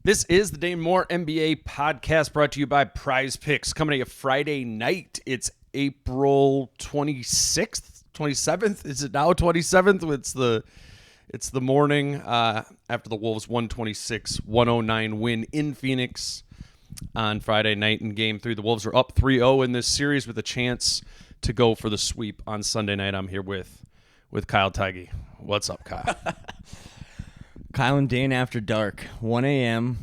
This is the Dane Moore NBA podcast brought to you by Prize Picks. Coming to you Friday night. It's April 26th, 27th. Is it now 27th? It's the morning after the Wolves 126-109 win in Phoenix on Friday night in Game 3. The Wolves are up 3-0 in this series with a chance to go for the sweep on Sunday night. I'm here with Kyle Theige. What's up, Kyle? Kyle and Dane after dark, 1 a.m.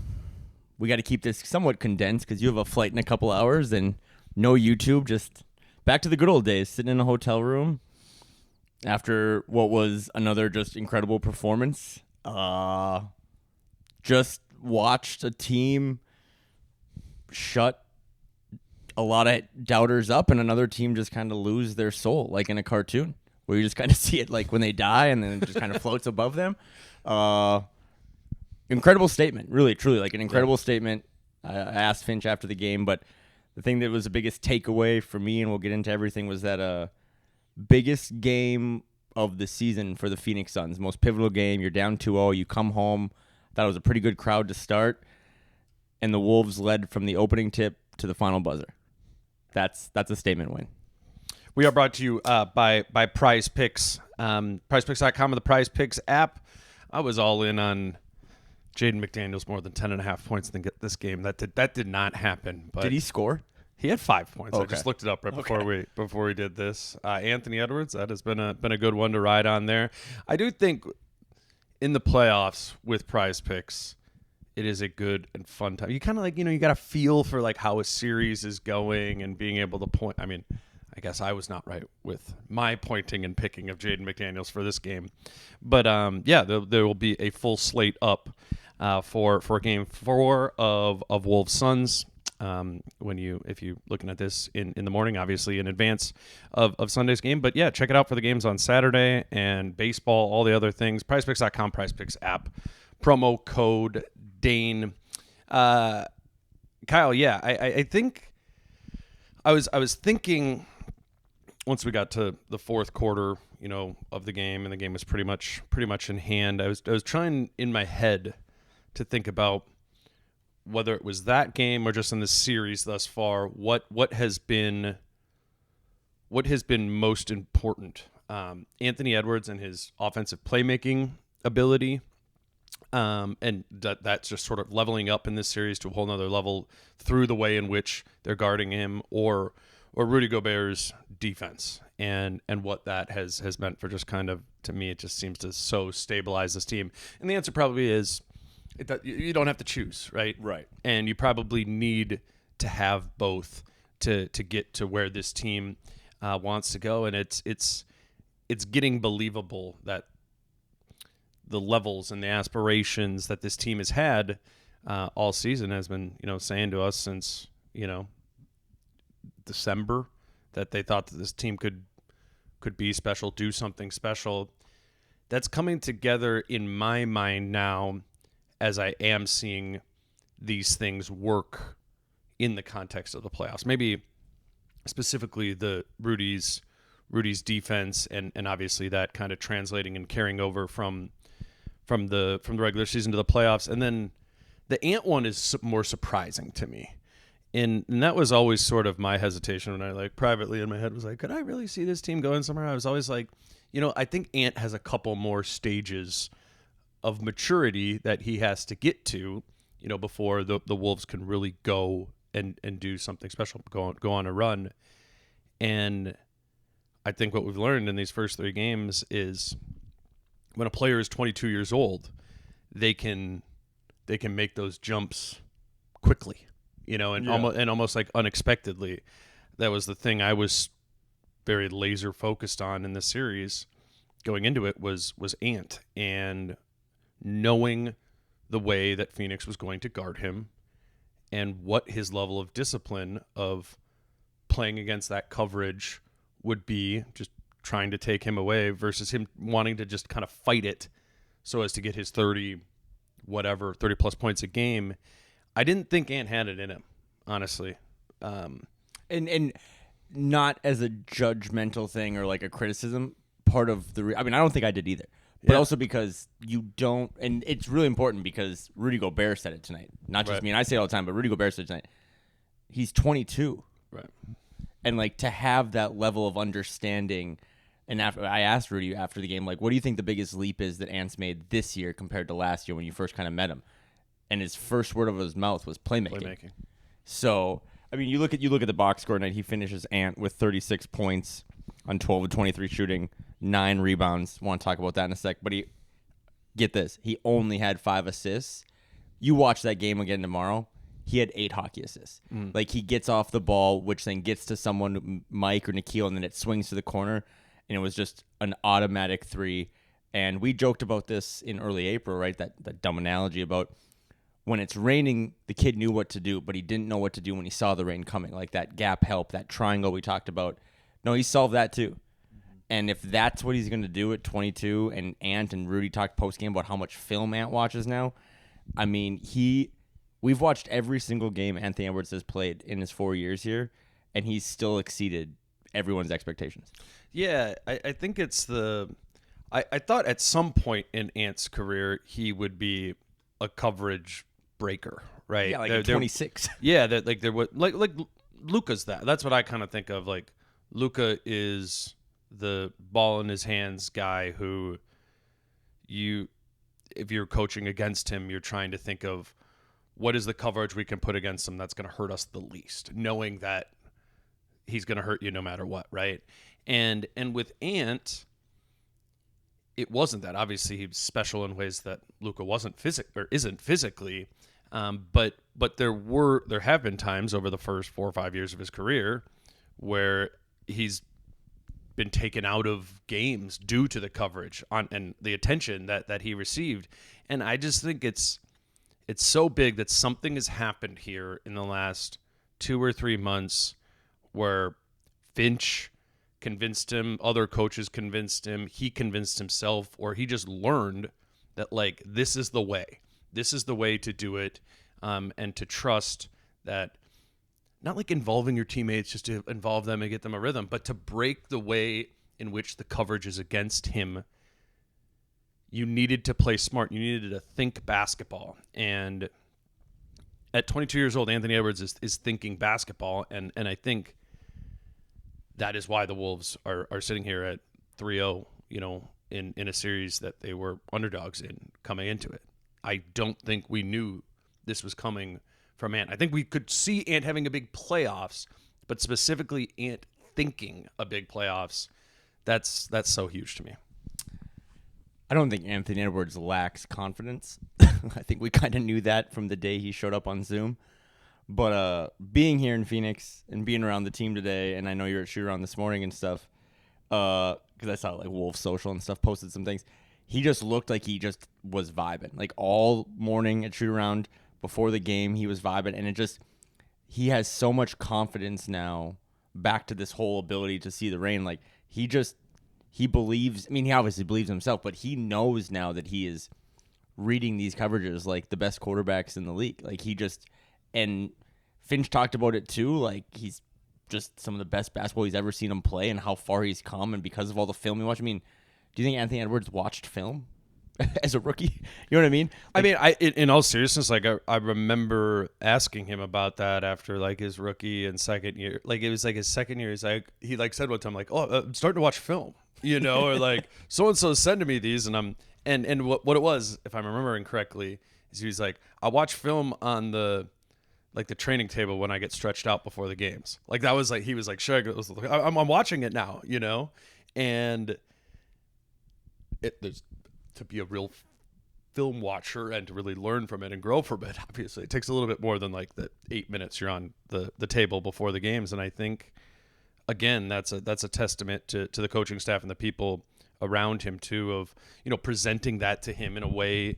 We got to keep this somewhat condensed because you have a flight in a couple hours and no YouTube. Just back to the good old days, sitting in a hotel room after what was another just incredible performance. Just watched a team shut a lot of doubters up and another team just kind of lose their soul, like in a cartoon, where you just kind of see it like when they die and then it just kind of floats above them. Incredible statement, really, truly, like an incredible statement. I asked Finch after the game, but the thing that was the biggest takeaway for me, and we'll get into everything, was that biggest game of the season for the Phoenix Suns, most pivotal game. You're down 2-0, you come home. Thought it was a pretty good crowd to start, and the Wolves led from the opening tip to the final buzzer. That's a statement win. We are brought to you by Prize Picks, PrizePicks.com, and the Prize Picks app. I was all in on Jaden McDaniels more than 10.5 points in this game. That did not happen. But did he score? He had 5 points. Okay. I just looked it up before we did this. Anthony Edwards, that has been a good one to ride on there. I do think in the playoffs with Prize Picks, it is a good and fun time. You kind of you got to feel for like how a series is going and being able to point. I mean, I guess I was not right with my pointing and picking of Jaden McDaniels for this game. But, there will be a full slate up for Game 4 of Wolves Suns if you're looking at this in the morning, obviously in advance of Sunday's game. But, yeah, check it out for the games on Saturday and baseball, all the other things. PrizePicks.com, PrizePicks app, promo code Dane. Kyle, yeah, I think I was thinking – once we got to the fourth quarter, of the game, and the game was pretty much in hand, I was trying in my head to think about whether it was that game or just in the series thus far, what has been most important. Anthony Edwards and his offensive playmaking ability, and that's just sort of leveling up in this series to a whole nother level through the way in which they're guarding him, or Rudy Gobert's defense and what that has meant for just kind of, to me, it just seems to so stabilize this team. And the answer probably is you don't have to choose, right? Right. And you probably need to have both to get to where this team wants to go. And it's getting believable that the levels and the aspirations that this team has had all season has been, saying to us since, December, that they thought that this team could be special, do something special. That's coming together in my mind now as I am seeing these things work in the context of the playoffs. Maybe specifically the Rudy's defense and obviously that kind of translating and carrying over from the regular season to the playoffs. And then the Ant one is more surprising to me. And that was always sort of my hesitation when I privately in my head was like, could I really see this team going somewhere? I was always like, I think Ant has a couple more stages of maturity that he has to get to, before the Wolves can really go and do something special, go on a run. And I think what we've learned in these first 3 games is when a player is 22 years old, they can make those jumps quickly. Almost like unexpectedly. That was the thing I was very laser focused on in the series going into it was Ant, and knowing the way that Phoenix was going to guard him and what his level of discipline of playing against that coverage would be, just trying to take him away versus him wanting to just kind of fight it so as to get his 30 plus points a game. I didn't think Ant had it in him, honestly. And not as a judgmental thing or like a criticism. Part of I don't think I did either. But also because you don't, and it's really important because Rudy Gobert said it tonight. Not just me, and I say it all the time, but Rudy Gobert said it tonight. He's 22. Right. And, like, to have that level of understanding, and I asked Rudy after the game, like, what do you think the biggest leap is that Ant's made this year compared to last year when you first kind of met him? And his first word of his mouth was playmaking. So, I mean, you look at the box score tonight. He finishes Ant with 36 points on 12 of 23 shooting, 9 rebounds. Want to talk about that in a sec. But get this, he only had 5 assists. You watch that game again tomorrow. He had 8 hockey assists. Like, he gets off the ball, which then gets to someone, Mike or Nikhil, and then it swings to the corner, and it was just an automatic 3. And we joked about this in early April, right? That dumb analogy about when it's raining, the kid knew what to do, but he didn't know what to do when he saw the rain coming. Like that gap help, that triangle we talked about. No, he solved that too. And if that's what he's going to do at 22, and Ant and Rudy talked post-game about how much film Ant watches now, I mean, we've watched every single game Anthony Edwards has played in his 4 years here, and he's still exceeded everyone's expectations. Yeah, I think it's I thought at some point in Ant's career he would be a coverage breaker, right? Yeah, like 26. Yeah, that like there was like Luka's that's what I kind of think of. Like Luka is the ball in his hands guy who if you're coaching against him, you're trying to think of what is the coverage we can put against him that's going to hurt us the least, knowing that he's going to hurt you no matter what, right? And with Ant, it wasn't that. Obviously, he's special in ways that Luka isn't physically. But there have been times over the first 4 or 5 years of his career where he's been taken out of games due to the coverage and the attention that he received. And I just think it's so big that something has happened here in the last 2 or 3 months where Finch convinced him, other coaches convinced him, he convinced himself, or he just learned that, like, this is the way. This is the way to do it, and to trust that, not like involving your teammates just to involve them and get them a rhythm, but to break the way in which the coverage is against him. You needed to play smart. You needed to think basketball. And at 22 years old, Anthony Edwards is thinking basketball, and I think that is why the Wolves are sitting here at 3-0, in a series that they were underdogs in coming into it. I don't think we knew this was coming from Ant. I think we could see Ant having a big playoffs, but specifically Ant thinking a big playoffs, that's so huge to me. I don't think Anthony Edwards lacks confidence. I think we kind of knew that from the day he showed up on Zoom. But being here in Phoenix and being around the team today, and I know you're at shoot-around this morning and stuff, because I saw like Wolf Social and stuff posted some things. He just looked like he just was vibing. Like all morning at shoot-around, before the game, he was vibing. And he has so much confidence now back to this whole ability to see the rain. Like he believes, I mean, he obviously believes in himself, but he knows now that he is reading these coverages like the best quarterbacks in the league. Like and Finch talked about it too. Like he's just some of the best basketball he's ever seen him play, and how far he's come, and because of all the film he watched. I mean, do you think Anthony Edwards watched film as a rookie? You know what I mean? Like, I mean, in all seriousness, like I remember asking him about that after like his rookie and second year. Like it was like his second year. He said one time like, "Oh, I'm starting to watch film," or like so and so send to me these, and what it was, if I'm remembering correctly, is he was like, I watch film on the training table when I get stretched out before the games. Like that was like, he was like, sure, I'm watching it now, and there's to be a real film watcher and to really learn from it and grow from it. Obviously it takes a little bit more than like the 8 minutes you're on the table before the games. And I think again, that's a testament to the coaching staff and the people around him too, of, presenting that to him in a way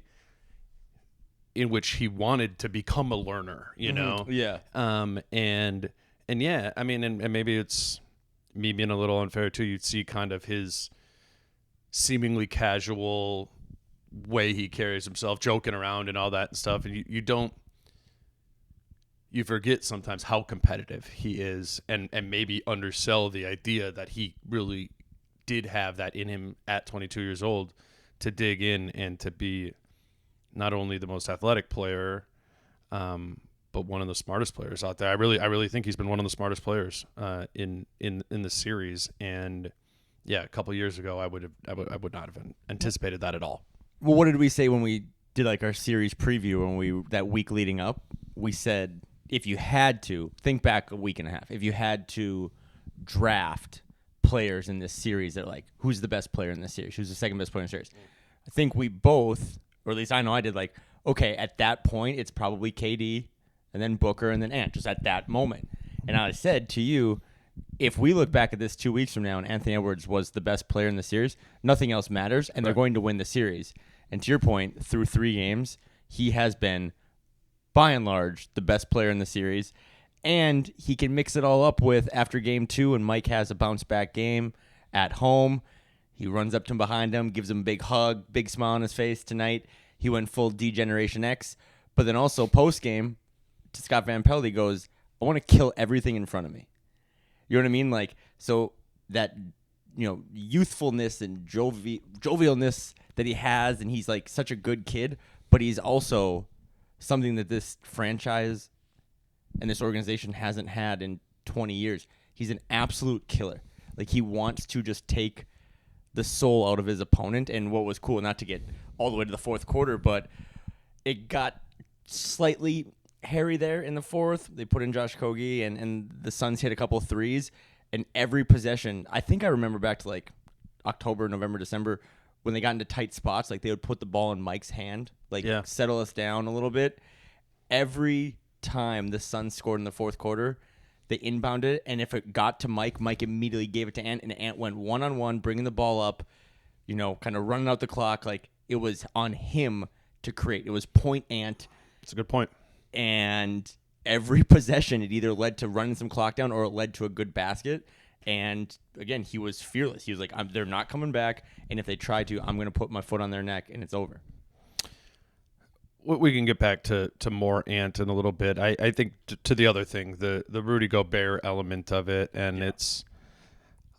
in which he wanted to become a learner, Mm-hmm. Yeah. And yeah, I mean, and maybe it's me being a little unfair too. You'd see kind of his seemingly casual way he carries himself, joking around and all that and stuff. And you forget sometimes how competitive he is, and maybe undersell the idea that he really did have that in him at 22 years old dig in and to be not only the most athletic player, but one of the smartest players out there. I really think he's been one of the smartest players in the series. And yeah, a couple years ago, I would not have anticipated that at all. Well, what did we say when we did like our series preview, when that week leading up? We said, if you had to think back a week and a half, if you had to draft players in this series, that like, who's the best player in this series? Who's the second best player in the series? I think we both, or at least I know I did, like, okay, at that point, it's probably KD and then Booker and then Ant, just at that moment. And I said to you, if we look back at this 2 weeks from now and Anthony Edwards was the best player in the series, nothing else matters, and they're going to win the series. And to your point, through 3 games, he has been, by and large, the best player in the series. And he can mix it all up with, after game 2, and Mike has a bounce-back game at home, he runs up to him behind him, gives him a big hug, big smile on his face tonight. He went full D-Generation X. But then also post-game, to Scott Van Pelt, he goes, I want to kill everything in front of me. You know what I mean? Like, so that, youthfulness and jovialness that he has, and he's like such a good kid, but he's also something that this franchise and this organization hasn't had in 20 years. He's an absolute killer. Like, he wants to just take the soul out of his opponent. And what was cool, not to get all the way to the fourth quarter, but it got slightly hairy there in the fourth. They put in Josh Kogi, and the Suns hit a couple threes. And every possession, I think I remember back to like October, November, December, when they got into tight spots, like they would put the ball in Mike's hand, settle us down a little bit. Every time the Suns scored in the fourth quarter, they inbounded it, and if it got to Mike immediately gave it to Ant, and Ant went one-on-one, bringing the ball up, kind of running out the clock. Like, it was on him to create. It was point Ant. That's a good point. And every possession, it either led to running some clock down or it led to a good basket. And again, he was fearless. He was like, they're not coming back, and if they try to, I'm going to put my foot on their neck, and it's over. We can get back to more Ant in a little bit. I think to the other thing, the Rudy Gobert element of it, and it's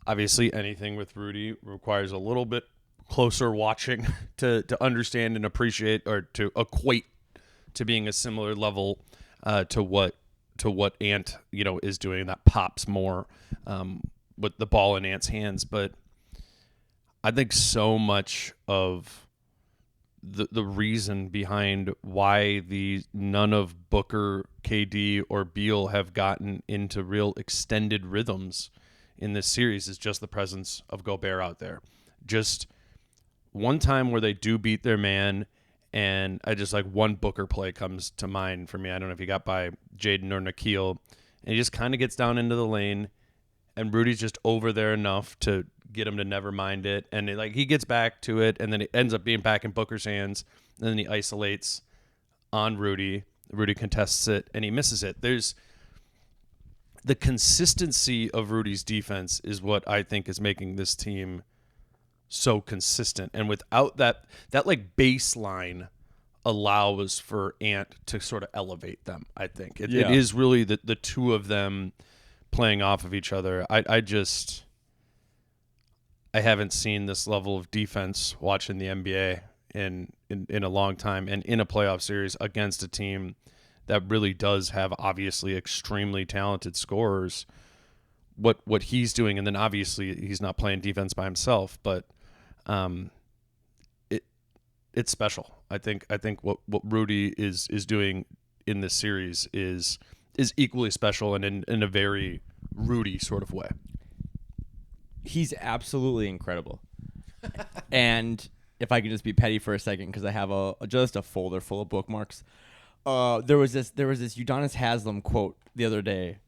obviously anything with Rudy requires a little bit closer watching to understand and appreciate, or to equate to being a similar level to what Ant is doing. That pops more with the ball in Ant's hands. But I think so much of the reason behind why none of Booker, KD, or Beal have gotten into real extended rhythms in this series is just the presence of Gobert out there. Just one time where they do beat their man, and I just like one Booker play comes to mind for me. I don't know if he got by Jaden or Nikhil, and he just kind of gets down into the lane, and Rudy's just over there enough to get him to never mind it, and he gets back to it, and then it ends up being back in Booker's hands, and then he isolates on Rudy. Rudy contests it, and he misses it. There's the consistency of Rudy's defense is what I think is making this team so consistent, and without that like baseline allows for Ant to sort of elevate them. I think it is really the two of them playing off of each other. I haven't seen this level of defense watching the NBA in a long time, and in a playoff series against a team that really does have obviously extremely talented scorers. What he's doing, and then obviously he's not playing defense by himself, but it's special. I think what Rudy is doing in this series is equally special, and in a very Rudy sort of way. He's absolutely incredible. And if I could just be petty for a second, because I have just a folder full of bookmarks. There was this Udonis Haslem quote the other day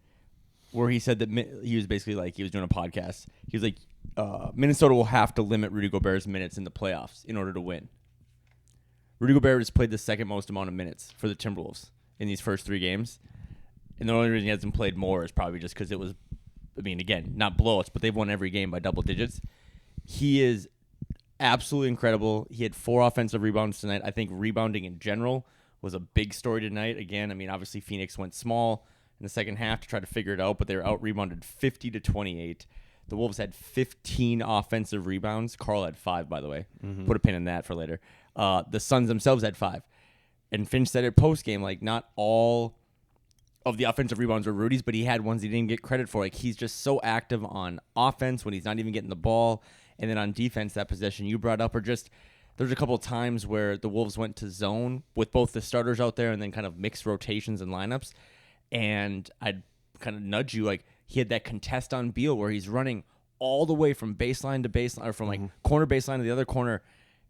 where he said that he was basically like, he was doing a podcast. He was like, Minnesota will have to limit Rudy Gobert's minutes in the playoffs in order to win. Rudy Gobert has played the second most amount of minutes for the Timberwolves in these first 3 games. And the only reason he hasn't played more is probably just because it was, again, not blowouts, but they've won every game by double digits. He is absolutely incredible. He had 4 offensive rebounds tonight. I think rebounding in general was a big story tonight. Again, obviously Phoenix went small in the second half to try to figure it out, but they were out-rebounded 50-28. The Wolves had 15 offensive rebounds. Carl had 5, by the way. Put a pin in that for later. The Suns themselves had 5. And Finch said it post-game, like, not all of the offensive rebounds were Rudy's, but he had ones he didn't get credit for. Like, he's just so active on offense when he's not even getting the ball. And then on defense, that possession you brought up, or just there's a couple of times where the Wolves went to zone with both the starters out there and then kind of mixed rotations and lineups. And I'd kind of nudge you, like, he had that contest on Beal where he's running all the way from baseline to baseline, or from like corner baseline to the other corner,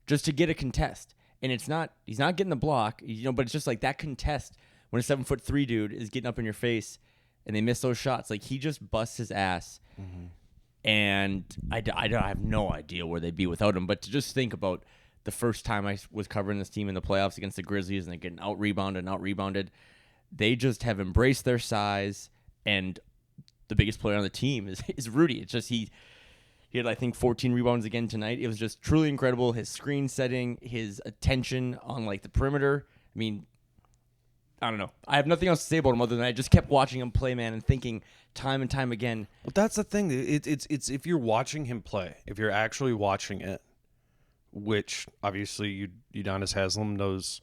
just to get a contest. And he's not getting the block, but it's just like that contest when a 7'3" dude is getting up in your face and they miss those shots. Like, he just busts his ass. And I have no idea where they'd be without him. But to just think about the first time I was covering this team in the playoffs against the Grizzlies and they're getting out-rebounded, they just have embraced their size. And the biggest player on the team is Rudy. It's just he had, I think, 14 rebounds again tonight. It was just truly incredible. His screen setting, his attention on, like, the perimeter. I mean, I don't know. I have nothing else to say about him other than I just kept watching him play, man, and thinking time and time again. Well, that's the thing. It's if you're watching him play, if you're actually watching it, which obviously Udonis Haslem knows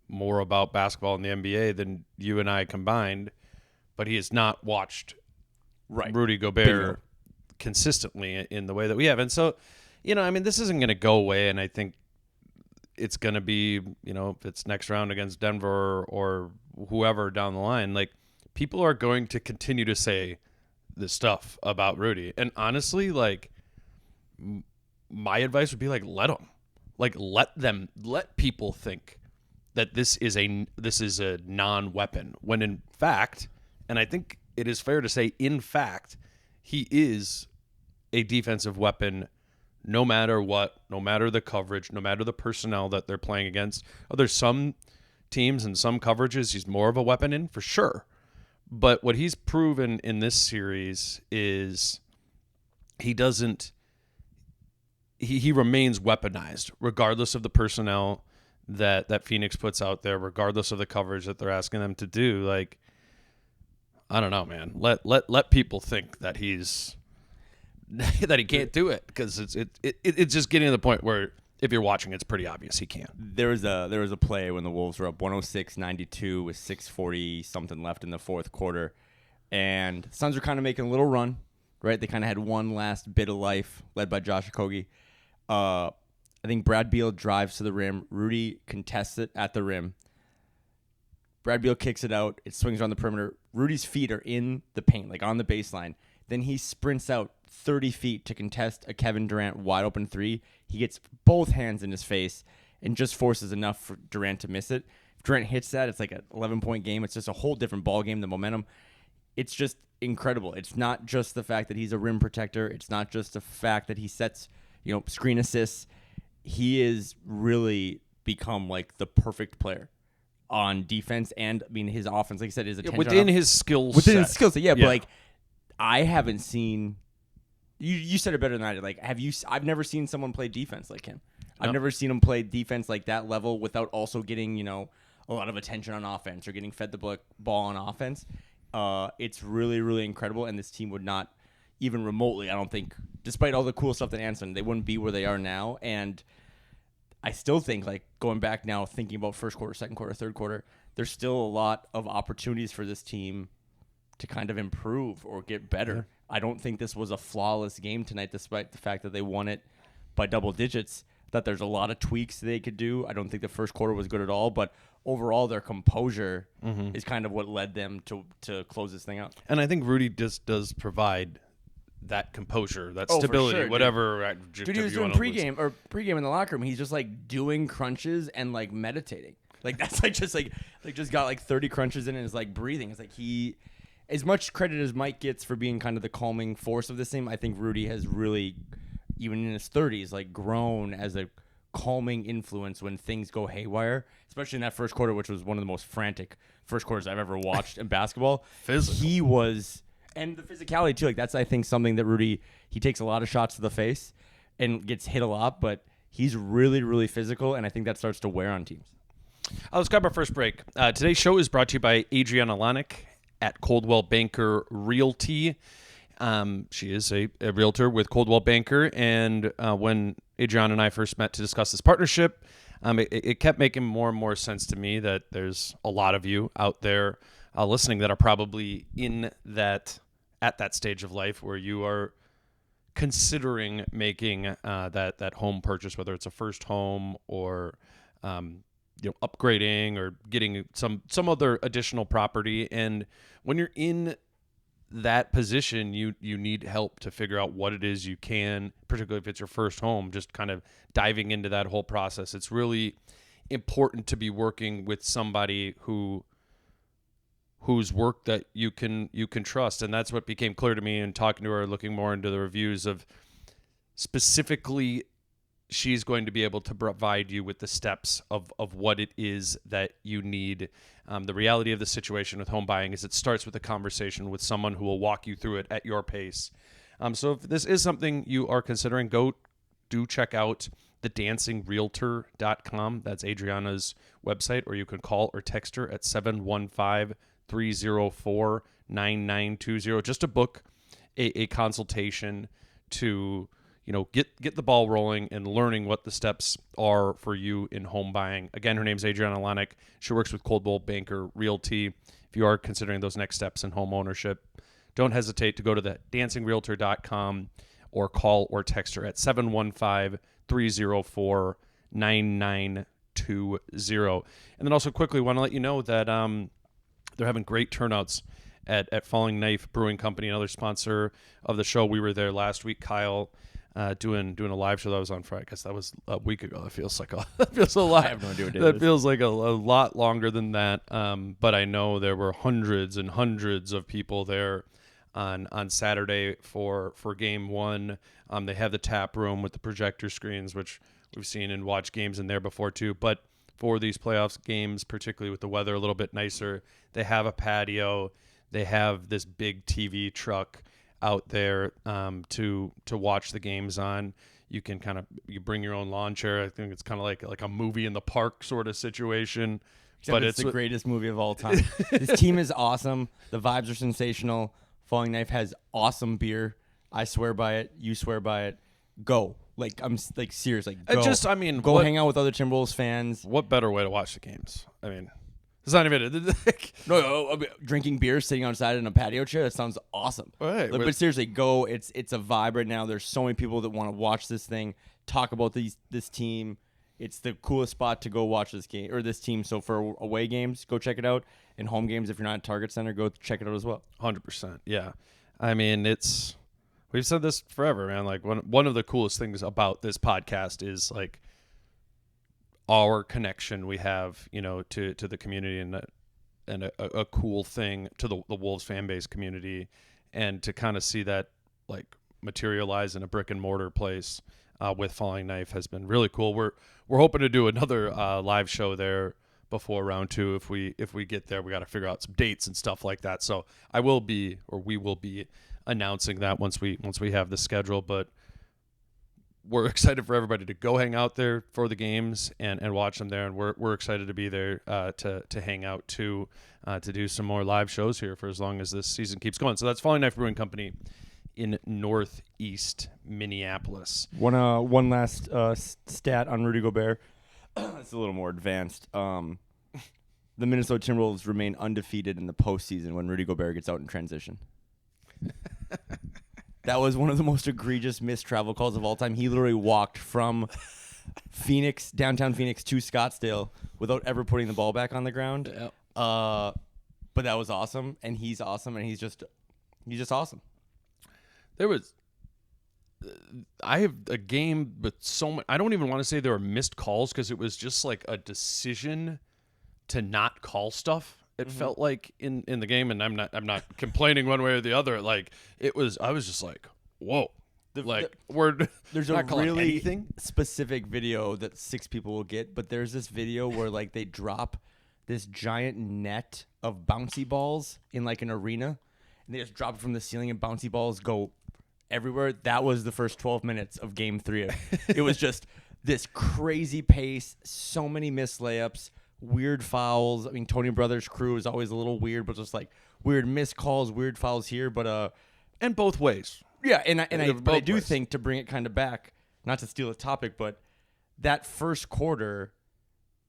more about basketball in the NBA than you and I combined, but he has not watched Rudy Gobert consistently in the way that we have. And so, this isn't going to go away, and I think it's going to be, if it's next round against Denver or whoever down the line, like, people are going to continue to say this stuff about Rudy. And honestly, like, my advice would be, like, let them. Like, let people think that this is a non-weapon, when in fact, and I think it is fair to say, in fact, he is a defensive weapon no matter what, no matter the coverage, no matter the personnel that they're playing against. There's some teams and some coverages he's more of a weapon in, for sure. But what he's proven in this series is he remains weaponized, regardless of the personnel that Phoenix puts out there, regardless of the coverage that they're asking them to do. Like, I don't know, man. Let people think that he's that he can't do it, because it's just getting to the point where if you're watching, it's pretty obvious he can't. There was a play when the Wolves were up 106-92 with 6:40 something left in the fourth quarter, and the Suns were kind of making a little run, right? They kind of had one last bit of life, led by Josh Okogie. I think Brad Beal drives to the rim. Rudy contests it at the rim. Brad Beal kicks it out. It swings around the perimeter. Rudy's feet are in the paint, like on the baseline. Then he sprints out 30 feet to contest a Kevin Durant wide open 3. He gets both hands in his face and just forces enough for Durant to miss it. If Durant hits that, it's like an 11-point game. It's just a whole different ball game, the momentum. It's just incredible. It's not just the fact that he's a rim protector. It's not just the fact that he sets, screen assists. He is really become like the perfect player on defense, and his offense, like I said, his attention within his skill set. Within his skill set, yeah. But like, I haven't seen. You said it better than I did. Like, I've never seen someone play defense like him. No. I've never seen him play defense like that level without also getting a lot of attention on offense or getting fed the ball on offense. It's really, really incredible, and this team would not even remotely, I don't think, despite all the cool stuff that Anson, they wouldn't be where they are now. And I still think, like, going back now, thinking about first quarter, second quarter, third quarter, there's still a lot of opportunities for this team to kind of improve or get better. Yeah. I don't think this was a flawless game tonight, despite the fact that they won it by double digits. That there's a lot of tweaks they could do. I don't think the first quarter was good at all, but overall their composure is kind of what led them to close this thing out. And I think Rudy just does provide that composure, that stability, sure, whatever. Dude, he was doing pregame in the locker room. He's just like doing crunches and like meditating. Like that's like just got like 30 crunches in and is like breathing. It's like he, as much credit as Mike gets for being kind of the calming force of this team, I think Rudy has really, even in his 30s, like grown as a calming influence when things go haywire, especially in that first quarter, which was one of the most frantic first quarters I've ever watched in basketball. Physical. He was, and the physicality too. Like that's, I think, something that Rudy, he takes a lot of shots to the face and gets hit a lot, but he's really, really physical, and I think that starts to wear on teams. Let's grab our first break. Today's show is brought to you by Adriana Lonick at Coldwell Banker Realty. She is a realtor with Coldwell Banker, and when Adriana and I first met to discuss this partnership, it kept making more and more sense to me that there's a lot of you out there listening that are probably at that stage of life where you are considering making that home purchase, whether it's a first home or upgrading or getting some other additional property. And when you're in that position, you need help to figure out what it is you can, particularly if it's your first home, just kind of diving into that whole process. It's really important to be working with somebody whose work that you can trust. And that's what became clear to me in talking to her, looking more into the reviews of specifically she's going to be able to provide you with the steps of what it is that you need. The reality of the situation with home buying is it starts with a conversation with someone who will walk you through it at your pace. So if this is something you are considering, do check out thedancingrealtor.com. That's Adriana's website, or you can call or text her at 715-304-9920 just to book a consultation to get the ball rolling and learning what the steps are for you in home buying. Again, her name's Adriana Lonick. She works with Coldwell Banker Realty. If you are considering those next steps in home ownership, don't hesitate to go to the dancingrealtor.com or call or text her at 715-304-9920. And then also quickly want to let you know that they're having great turnouts at Falling Knife Brewing Company, another sponsor of the show. We were there last week, Kyle, doing a live show that was on Friday. I guess that was a week ago. That feels like that feels a lot. I have no idea what it that is. feels like a lot longer than that. But I know there were hundreds and hundreds of people there on Saturday for game one. They have the tap room with the projector screens, which we've seen and watched games in there before too. But for these playoffs games, particularly with the weather a little bit nicer, they have a patio. They have this big TV truck out there to watch the games on. You can you bring your own lawn chair. I think it's kind of like a movie in the park sort of situation. Except but it's the greatest movie of all time. This team is awesome. The vibes are sensational. Falling Knife has awesome beer. I swear by it. You swear by it. Go. I'm serious. Go. Go hang out with other Timberwolves fans. What better way to watch the games? I mean, it's not even drinking beer, sitting outside in a patio chair. That sounds awesome. Right, but seriously, go. It's a vibe right now. There's so many people that want to watch this thing, talk about this team. It's the coolest spot to go watch this game or this team. So for away games, go check it out. And home games, if you're not at Target Center, go check it out as well. 100%. Yeah. I mean, we've said this forever, man. Like one of the coolest things about this podcast is like our connection we have, to the community and a cool thing to the Wolves fan base community, and to kind of see that like materialize in a brick and mortar place with Falling Knife has been really cool. We're hoping to do another live show there before round two. If we get there, we got to figure out some dates and stuff like that. So we will be announcing that once we have the schedule. But we're excited for everybody to go hang out there for the games and watch them there, and we're excited to be there to hang out too, to do some more live shows here for as long as this season keeps going. So that's Falling Knife Brewing Company in Northeast Minneapolis. One last stat on Rudy Gobert. It's a little more advanced. The Minnesota Timberwolves remain undefeated in the postseason when Rudy Gobert gets out in transition. That was one of the most egregious missed travel calls of all time. He literally walked from downtown Phoenix to Scottsdale without ever putting the ball back on the ground. Yep. But that was awesome, and he's awesome, and he's just awesome. I have a game with so much. I don't even want to say there were missed calls because it was just like a decision to not call stuff. It felt like in the game, and I'm not complaining one way or the other. Like I was just like, whoa. There's a not really anything specific video that 6 people will get, but there's this video where like they drop this giant net of bouncy balls in like an arena, and they just drop it from the ceiling, and bouncy balls go everywhere. That was the first 12 minutes of Game 3. It was just this crazy pace, so many missed layups, weird fouls. I mean, Tony Brothers' crew is always a little weird, but just like weird missed calls, weird fouls here. But And both ways. Yeah, but I do ways. think, to bring it kind of back, not to steal a topic, but that first quarter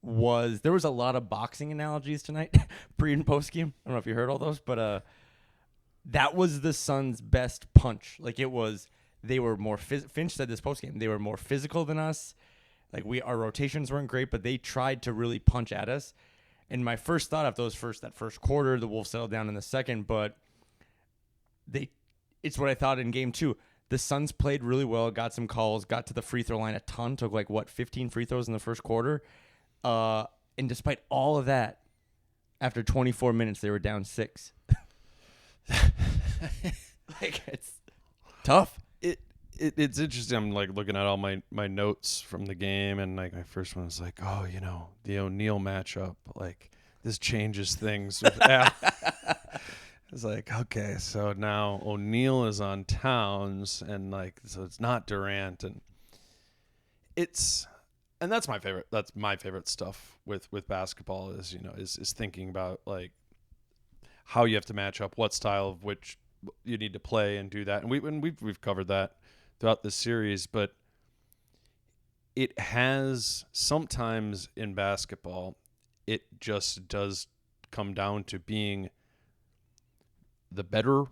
there was a lot of boxing analogies tonight, pre and post game. I don't know if you heard all those, but that was the Suns' best punch. Like, they were more. Finch said this post game. They were more physical than us. Like, our rotations weren't great, but they tried to really punch at us. And my first thought after that first quarter, the Wolves settled down in the second, but it's what I thought in game 2. The Suns played really well, got some calls, got to the free throw line a ton, took 15 free throws in the first quarter. And despite all of that, after 24 minutes, they were down 6. It's tough. It's interesting. I'm looking at all my notes from the game, and my first one was oh, the O'Neal matchup, this changes things with Al. It's okay, so now O'Neal is on Towns, and so it's not Durant, and that's my favorite. That's my favorite stuff with basketball is thinking about how you have to match up, what style of which you need to play, and do that. And we've covered that throughout this series, but it has sometimes in basketball, it just does come down to being the better,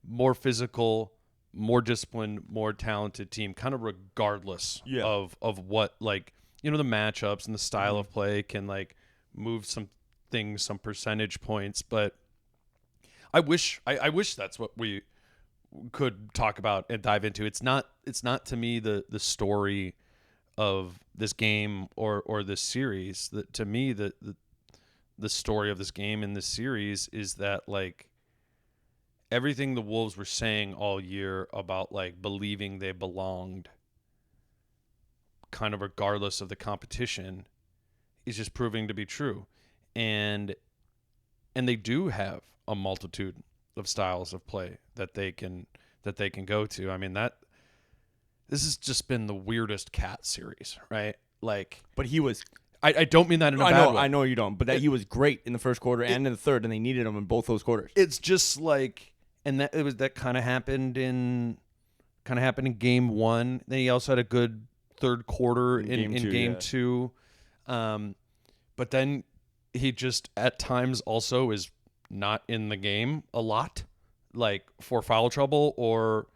more physical, more disciplined, more talented team, kind of regardless of what, the matchups and the style of play can move some things, some percentage points. But I wish that's what we could talk about and dive into. It's not to me the story of this game or this series. To me, the story of this game and this series is that everything the Wolves were saying all year about believing they belonged, kind of regardless of the competition, is just proving to be true. And they do have a multitude of styles of play that they can go to. I mean, this has just been the weirdest Cat series, right? But he was. I don't mean that in a bad way. I know you don't, but he was great in the first quarter and in the third, and they needed him in both those quarters. It's just and that kind of happened in game 1. Then he also had a good third quarter in game 2. But then he just at times also is not in the game a lot, for foul trouble, or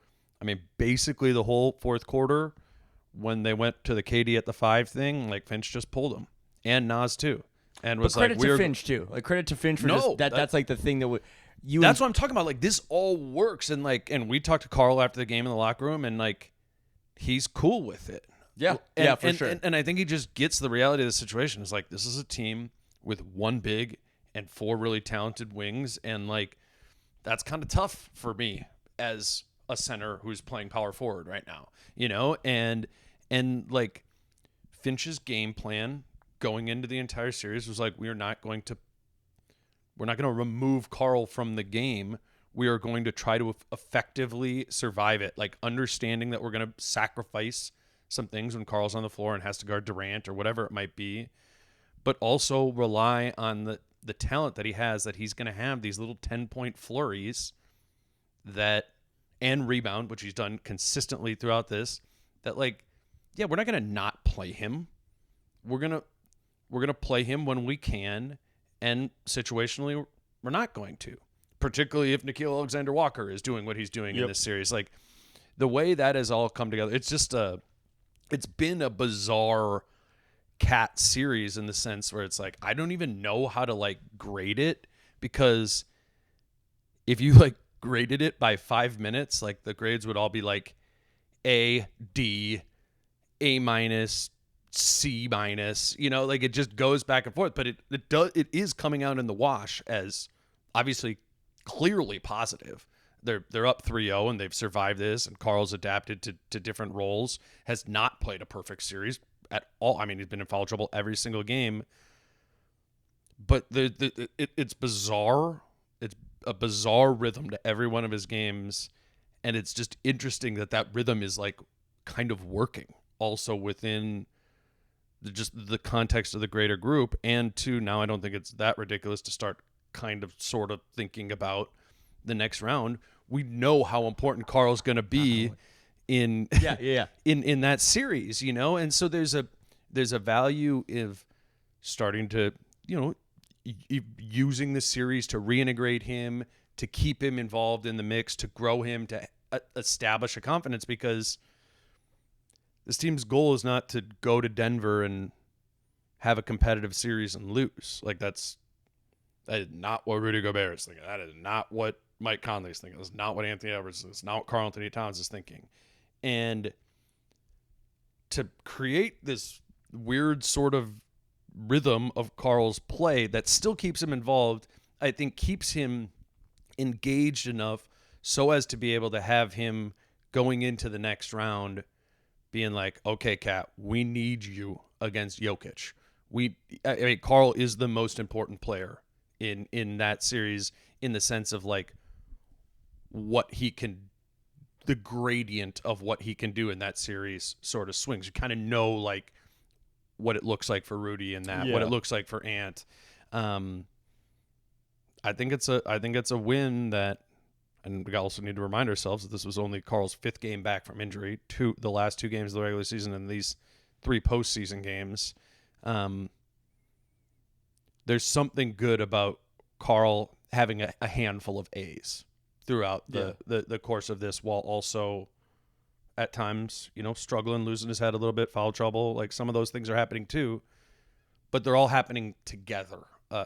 basically the whole fourth quarter when they went to the KD at the 5 thing, Finch just pulled him, and Nas too, and was credit to Finch too. Credit to Finch for that's the thing that that's what I'm talking about. This all works, and and we talked to Carl after the game in the locker room, and he's cool with it. Yeah, for sure. And I think he just gets the reality of the situation. It's this is a team with one big and 4 really talented wings, and that's kind of tough for me as a center who's playing power forward right now, and Finch's game plan going into the entire series was we're not going to remove Carl from the game. We are going to try to effectively survive it, understanding that we're going to sacrifice some things when Carl's on the floor and has to guard Durant or whatever it might be, but also rely on the talent that he has, that he's going to have these little 10-point flurries and rebound, which he's done consistently throughout this, that we're not going to not play him. We're going to play him when we can, and situationally we're not going to, particularly if Nickeil Alexander-Walker is doing what he's doing in this series. The way that has all come together, it's just it's been a bizarre Cat series in the sense where it's I don't even know how to grade it, because if you graded it by 5 minutes, the grades would all be A, D, A minus, C minus, it just goes back and forth, but it is coming out in the wash as obviously clearly positive. They're up 3-0 and they've survived this, and Carl's adapted to different roles, has not played a perfect series at all. He's been in foul trouble every single game, but it's bizarre. It's a bizarre rhythm to every one of his games, and it's just interesting that rhythm is kind of working also within the context of the greater group. And two, now I don't think it's that ridiculous to start kind of sort of thinking about the next round we know how important Carl's going to be in in that series, and so there's a value of starting to, using the series to reintegrate him, to keep him involved in the mix, to grow him, to establish a confidence, because this team's goal is not to go to Denver and have a competitive series and lose. Like that is not what Rudy Gobert is thinking. That is not what Mike Conley is thinking. That's not what Anthony Edwards is. It's not what Karl Anthony Towns is thinking. And to create this weird sort of rhythm of Karl's play that still keeps him involved, I think keeps him engaged enough so as to be able to have him going into the next round being like, okay, Kat, we need you against Jokic. Karl is the most important player in that series, in the sense of like what he can, the gradient of what he can do in that series sort of swings. You kind of know like what it looks like for Rudy and that, what it looks like for Ant. I think it's a win that, and we also need to remind ourselves that this was only Karl's 5th game back from injury, the last 2 games of the regular season and these 3 postseason games. There's something good about Karl having a handful of A's throughout the course of this, while also at times, struggling, losing his head a little bit, foul trouble. Like some of those things are happening too, but they're all happening together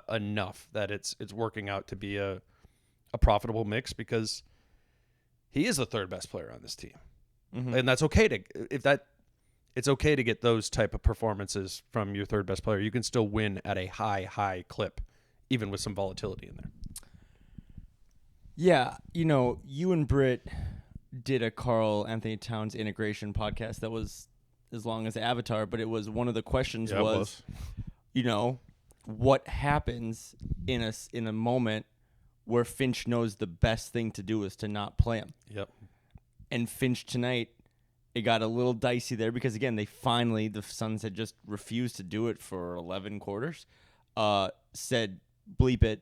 enough that it's working out to be a profitable mix, because he is the 3rd best player on this team. Mm-hmm. And that's okay it's okay to get those type of performances from your 3rd best player. You can still win at a high clip, even with some volatility in there. Yeah, you and Britt did a Karl Anthony Towns integration podcast that was as long as Avatar, but it was one of the questions was, what happens in a moment where Finch knows the best thing to do is to not play him. Yep. And Finch tonight, it got a little dicey there because, again, the Suns had just refused to do it for 11 quarters, said, bleep it,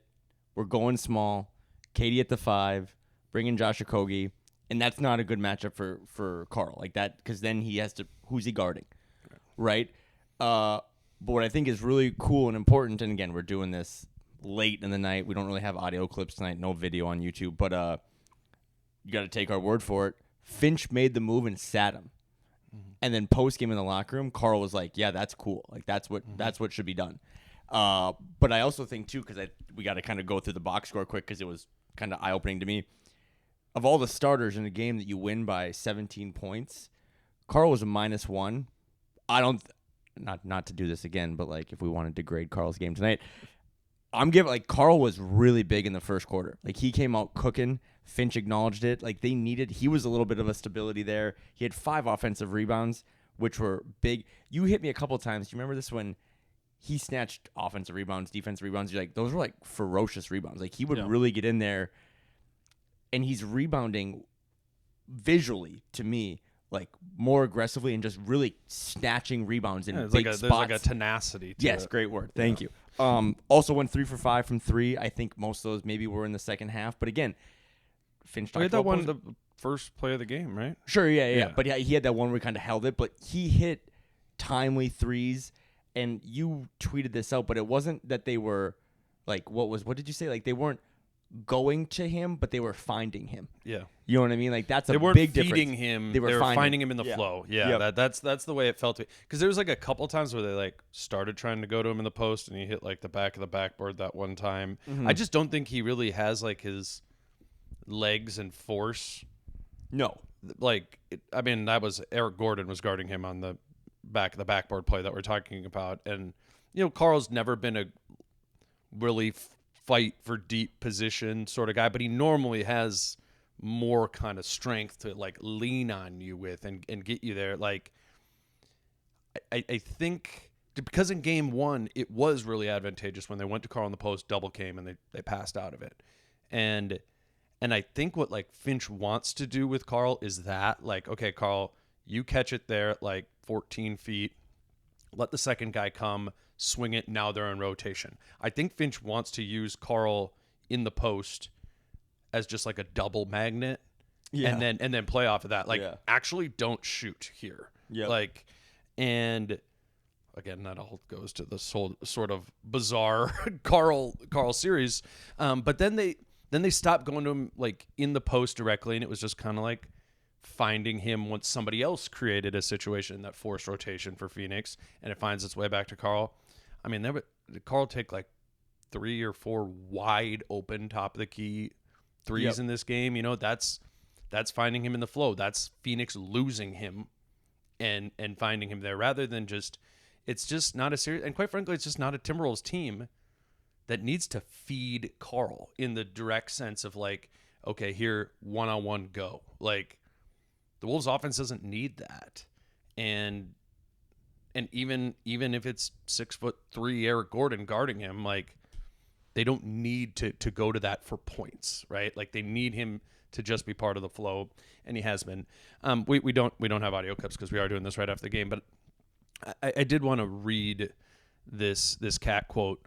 we're going small, Katie at the 5, bring in Josh Okogie, and that's not a good matchup for Karl, like that, because then he has to, who's he guarding, right? But what I think is really cool and important, and again, we're doing this late in the night. We don't really have audio clips tonight, no video on YouTube, but you got to take our word for it. Finch made the move and sat him. Mm-hmm. And then post game in the locker room, Karl was like, yeah, that's cool. Like that's what should be done. But I also think too, because we got to kind of go through the box score quick, because it was kind of eye-opening to me. Of all the starters in a game that you win by 17 points, Karl was a -1. I don't, not to do this again, but like if we wanted to grade Karl's game tonight, I'm giving, like, Karl was really big in the first quarter. Like, he came out cooking. Finch acknowledged it. Like, he was a little bit of a stability there. He had 5 offensive rebounds, which were big. You hit me a couple times. Do you remember this when he snatched offensive rebounds, defensive rebounds? You're like, those were like ferocious rebounds. Like, he would really get in there, and he's rebounding visually, to me, like more aggressively and just really snatching rebounds in big spots. There's like a tenacity to it. Yes, great word. Thank you. Also went 3 for 5 from 3. I think most of those maybe were in the second half. But again, Finch talked about that one, the first play of the game, right? Sure, yeah. But he had that one where he kind of held it. But he hit timely threes, and you tweeted this out. But it wasn't that they were like, what did you say? Like, they weren't going to him, but they were finding him. Yeah. You know what I mean? Like, that's a big difference. They weren't feeding him. They were finding him in the flow. Yeah. Yep. That's the way it felt to me. Because there was like a couple times where they like started trying to go to him in the post, and he hit like the back of the backboard that one time. Mm-hmm. I just don't think he really has like his legs and force. No. Like, that was Eric Gordon was guarding him on the back of the backboard play that we're talking about. And, Karl's never been a really fight for deep position sort of guy, but he normally has more kind of strength to like lean on you with and get you there. Like, I think because in game 1 it was really advantageous when they went to Karl in the post, double came, and they passed out of it. And I think what like Finch wants to do with Karl is that, like, okay, Karl, you catch it there at like 14 feet, let the second guy come, swing it, now they're in rotation. I think Finch wants to use Karl in the post as just like a double magnet, Yeah. and then play off of that. Like, Yeah. actually don't shoot here. Yep. Like, and again, that all goes to the sort of bizarre Carl series. But then they stopped going to him like in the post directly, and it was just kind of like finding him once somebody else created a situation that forced rotation for Phoenix, and it finds its way back to Carl. I mean, Carl take like 3 or 4 wide open top of the key threes in this game. You know, that's finding him in the flow. That's Phoenix losing him and finding him there, rather than just, it's just not a serious, and quite frankly, it's just not a Timberwolves team that needs to feed Carl in the direct sense of like, okay, here, one-on-one, go. Like, the Wolves offense doesn't need that. And even if it's 6'3" Eric Gordon guarding him, like, they don't need to go to that for points, right? Like, they need him to just be part of the flow, and he has been. We don't have audio clips because we are doing this right after the game, but I did want to read this Cat quote.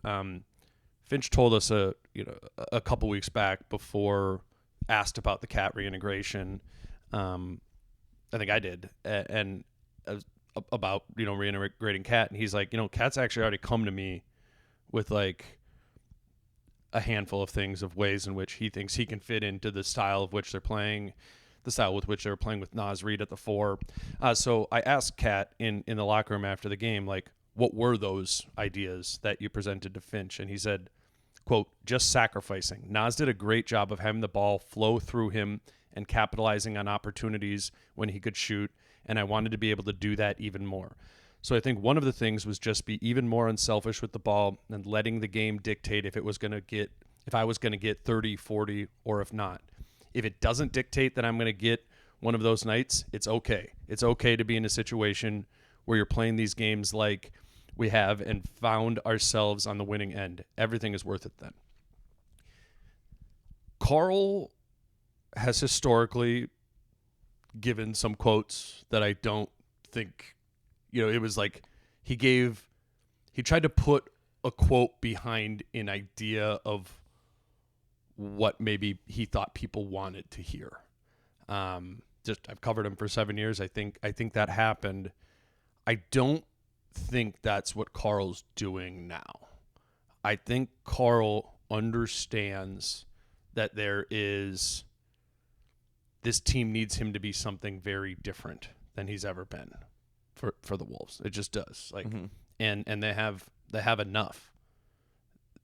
Finch told us a couple weeks back, before asked about the Cat reintegration. I think I did, and about reintegrating Cat, and he's like, Cat's actually already come to me with like a handful of things, of ways in which he thinks he can fit into the style of which they're playing, the style with which they were playing with Naz Reid at the 4. So I asked Cat in the locker room after the game, like, what were those ideas that you presented to Finch? And he said, quote, just sacrificing. Naz did a great job of having the ball flow through him and capitalizing on opportunities when he could shoot, and I wanted to be able to do that even more. So I think one of the things was just be even more unselfish with the ball and letting the game dictate if I was going to get 30, 40, or if not. If it doesn't dictate that I'm going to get one of those nights, it's okay. It's okay to be in a situation where you're playing these games like we have and found ourselves on the winning end. Everything is worth it then. Carl has historically given some quotes that I don't think, it was like he tried to put a quote behind an idea of what maybe he thought people wanted to hear. I've covered him for 7 years. I think that happened. I don't think that's what Carl's doing now. I think Carl understands that this team needs him to be something very different than he's ever been for the Wolves. It just does. Like, and they have enough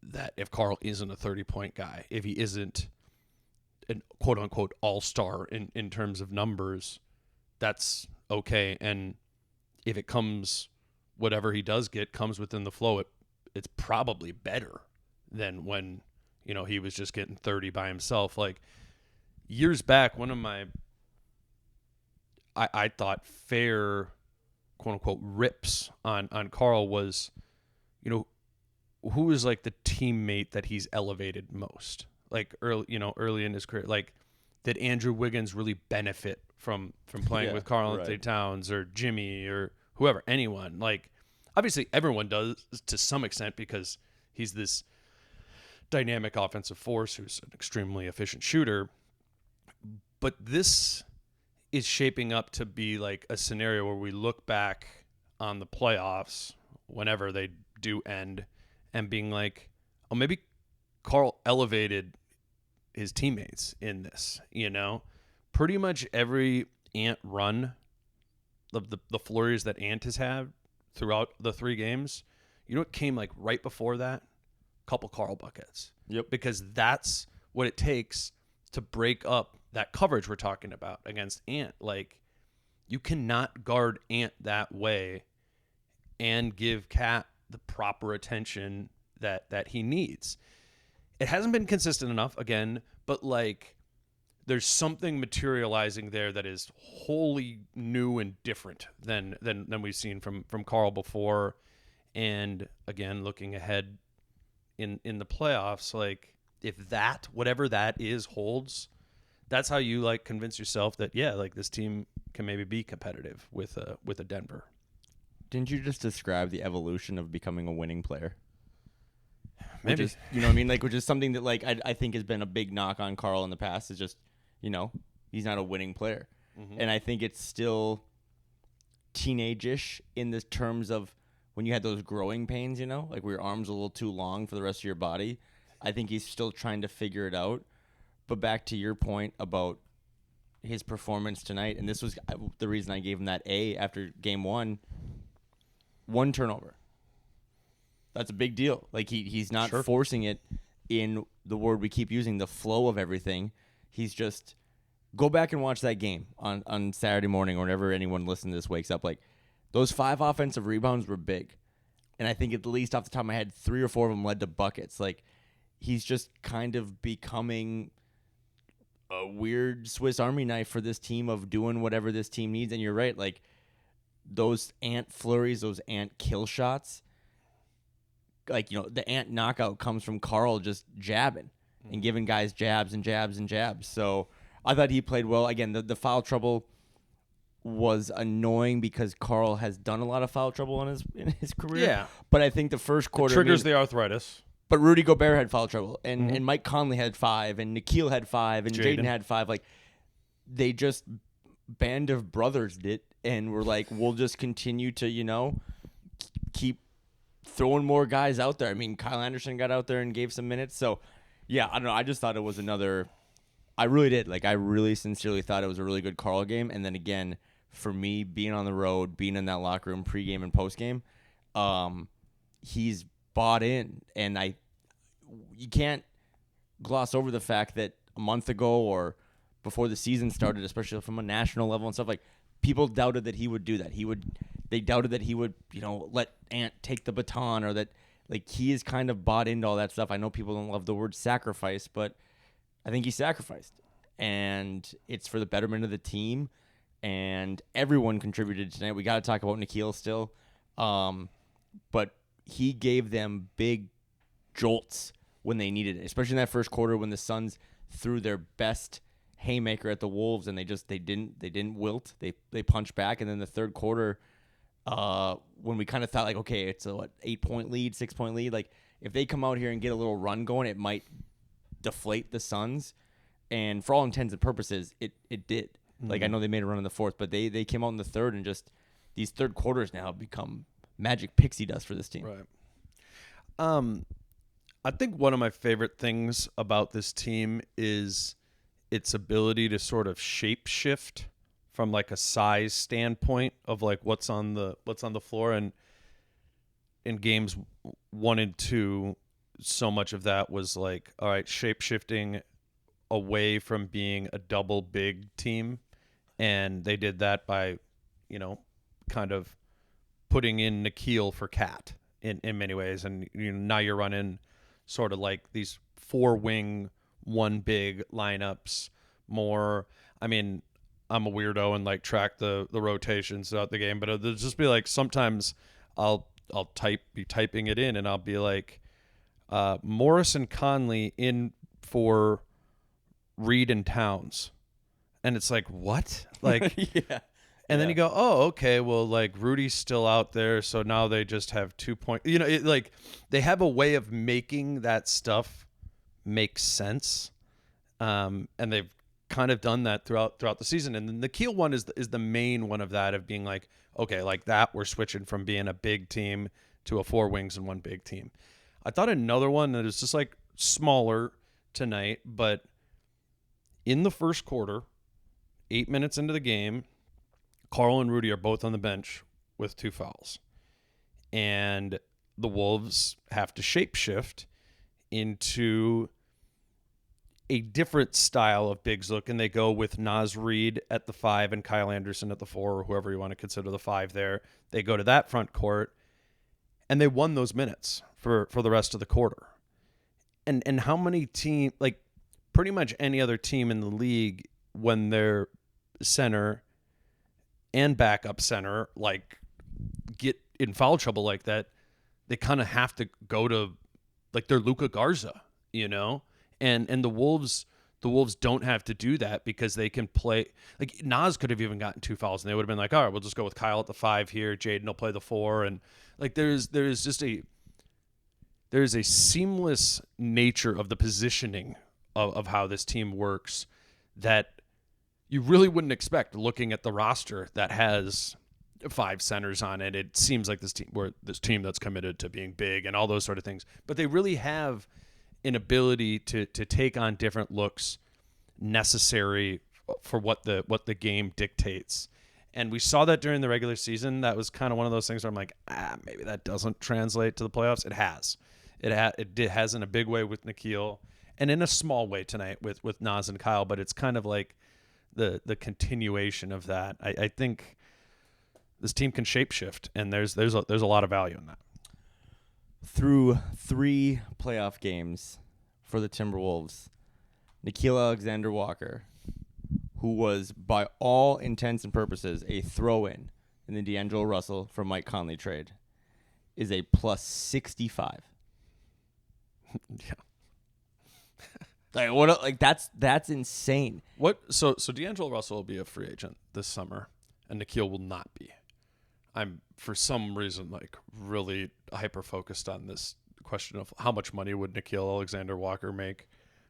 that if Carl isn't a 30-point guy, if he isn't an quote unquote all-star in terms of numbers, that's okay. And if it comes, whatever he does get comes within the flow, it's probably better than when, he was just getting 30 by himself. Like, years back, one of my, I thought, fair quote unquote rips on Carl was, who is like the teammate that he's elevated most? Like early in his career, like, did Andrew Wiggins really benefit from playing with Karl Anthony Towns or Jimmy or whoever, anyone? Like, obviously everyone does to some extent because he's this dynamic offensive force who's an extremely efficient shooter. But this is shaping up to be like a scenario where we look back on the playoffs, whenever they do end, and being like, oh, maybe Carl elevated his teammates in this, Pretty much every Ant run, the flurries that Ant has had throughout the 3 games, it came like right before that? Couple Carl buckets. Yep. Because that's what it takes to break up that coverage we're talking about against Ant. Like, you cannot guard Ant that way and give Cat the proper attention that he needs. It hasn't been consistent enough, again, but like, there's something materializing there that is wholly new and different than we've seen from Carl before. And again, looking ahead in the playoffs, like, if that, whatever that is, holds, that's how you like convince yourself that, yeah, like, this team can maybe be competitive with a Denver. Didn't you just describe the evolution of becoming a winning player? Which maybe. is, you know what I mean? Like, which is something that, like, I think has been a big knock on Carl in the past is just, you know, he's not a winning player. Mm-hmm. And I think it's still teenage-ish in the terms of when you had those growing pains, you know, like where your arm's a little too long for the rest of your body. I think he's still trying to figure it out. But back to your point about his performance tonight, and this was the reason I gave him that A after game one turnover. That's a big deal. Like he's not forcing it in the word we keep using, the flow of everything. He's just go back and watch that game on Saturday morning or whenever anyone listening to this wakes up. Like those 5 offensive rebounds were big. And I think at least off the top of my head, 3 or 4 of them led to buckets. Like he's just kind of becoming a weird Swiss Army knife for this team of doing whatever this team needs. And you're right, like those Ant flurries, those Ant kill shots, like, you know, the Ant knockout comes from Carl just jabbing and giving guys jabs and jabs and jabs. So I thought he played well. Again, the foul trouble was annoying because Carl has done a lot of foul trouble in his career. Yeah. But I think the first quarter Triggers the arthritis. But Rudy Gobert had foul trouble, and Mike Conley had 5, and Nikhil had 5, and Jaden had 5. Like, they just band of brothers did, and we're like, we'll just continue to, you know, keep throwing more guys out there. I mean, Kyle Anderson got out there and gave some minutes. So, yeah, I don't know. I just thought it was another – I really did. Like, I really sincerely thought it was a really good Carl game. And then, again, for me, being on the road, being in that locker room pregame and postgame, he's bought in. And you can't gloss over the fact that a month ago or before the season started, especially from a national level and stuff, like, people doubted that he would do that. They doubted that he would, you know, let Ant take the baton, or that, like, he is kind of bought into all that stuff. I know people don't love the word sacrifice, but I think he sacrificed, and it's for the betterment of the team, and everyone contributed tonight. We got to talk about Nikhil still, but he gave them big jolts when they needed it, especially in that first quarter when the Suns threw their best haymaker at the Wolves, and they didn't wilt. They punched back, and then the third quarter, when we kind of thought, like, okay, it's a 8-point lead, 6-point lead, like if they come out here and get a little run going, it might deflate the Suns. And for all intents and purposes, it did. Mm-hmm. Like, I know they made a run in the fourth, but they came out in the third, and just these third quarters now have become magic pixie dust for this team. Right. I think one of my favorite things about this team is its ability to sort of shape shift from like a size standpoint of like what's on the floor. And in games 1 and 2, so much of that was like, all right, shape shifting away from being a double big team. And they did that by, you know, kind of putting in Nikhil for Cat in many ways. And you know, now you're running sort of like these 4 wing, 1 big lineups more. I mean, I'm a weirdo and like track the rotations throughout the game, but it'll just be like sometimes I'll be typing it in and I'll be like, Morris and Conley in for Reed and Towns. And it's like, what? Like, yeah. And then you go, oh, okay, well, like Rudy's still out there, so now they just have 2 points. You know, like they have a way of making that stuff make sense, and they've kind of done that throughout the season. And the Nikhil one is the main one of that, of being like, okay, like that we're switching from being a big team to a 4 wings and 1 big team. I thought another one that is just like smaller tonight, but in the first quarter, 8 minutes into the game, Carl and Rudy are both on the bench with 2 fouls. And the Wolves have to shapeshift into a different style of bigs look, and they go with Naz Reid at the 5 and Kyle Anderson at the 4, or whoever you want to consider the 5 there. They go to that front court, and they won those minutes for the rest of the quarter. And how many team, like pretty much any other team in the league, when their center and backup center like get in foul trouble like that, they kind of have to go to like their Luka Garza, you know? And the Wolves don't have to do that because they can play. Like Naz could have even gotten 2 fouls and they would have been like, all right, we'll just go with Kyle at the 5 here. Jaden will play the 4. And like there's there's a seamless nature of the positioning of how this team works that you really wouldn't expect looking at the roster that has 5 centers on it. It seems like this team that's committed to being big and all those sort of things. But they really have an ability to take on different looks necessary for what the game dictates. And we saw that during the regular season. That was kind of one of those things where I'm like, maybe that doesn't translate to the playoffs. It has. It has in a big way with Nickeil and in a small way tonight with Naz and Kyle, but it's kind of like the continuation of that. I think this team can shapeshift, and there's a lot of value in that. Through 3 playoff games for the Timberwolves, Nickeil Alexander-Walker, who was by all intents and purposes a throw-in in the D'Angelo Russell for Mike Conley trade, is a plus 65. Yeah. That's insane. So D'Angelo Russell will be a free agent this summer, and Nickeil will not be. I'm for some reason like really hyper focused on this question of how much money would Nickeil Alexander-Walker make,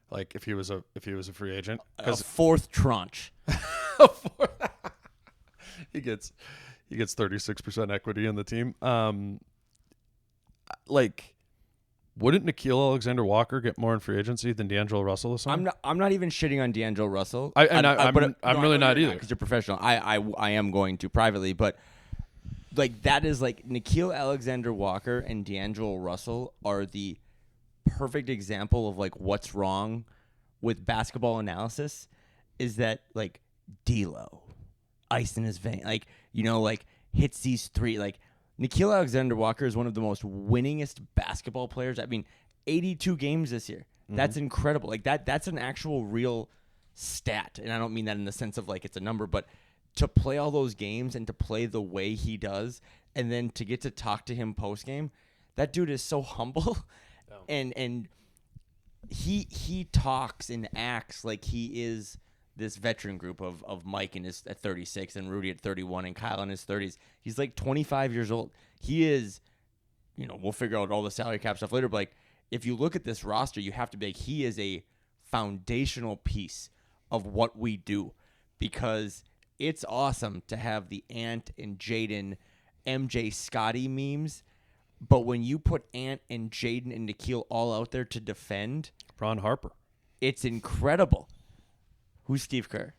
like if he was a free agent. A 4th tranche. he gets 36% equity in the team. Wouldn't Nickeil Alexander-Walker get more in free agency than D'Angelo Russell this summer? I'm not even shitting on D'Angelo Russell. I'm really not either because you're professional. I am going to privately, but like that is like Nickeil Alexander-Walker and D'Angelo Russell are the perfect example of like what's wrong with basketball analysis. Is that like D'Lo, ice in his vein, like hits these 3 like. Nickeil Alexander-Walker is one of the most winningest basketball players. I mean, 82 games this year. Mm-hmm. That's incredible. Like that's an actual real stat. And I don't mean that in the sense of like it's a number, but to play all those games and to play the way he does and then to get to talk to him post game, that dude is so humble. Oh. And he talks and acts like he is this veteran group of Mike at 36 and Rudy at 31 and Kyle in his 30s. He's like 25 years old. He is, we'll figure out all the salary cap stuff later, but like if you look at this roster, you have to be like, he is a foundational piece of what we do, because it's awesome to have the Ant and Jaden, MJ Scotty memes, but when you put Ant and Jaden and Nickeil all out there to defend, Ron Harper, it's incredible. Who's Steve Kerr?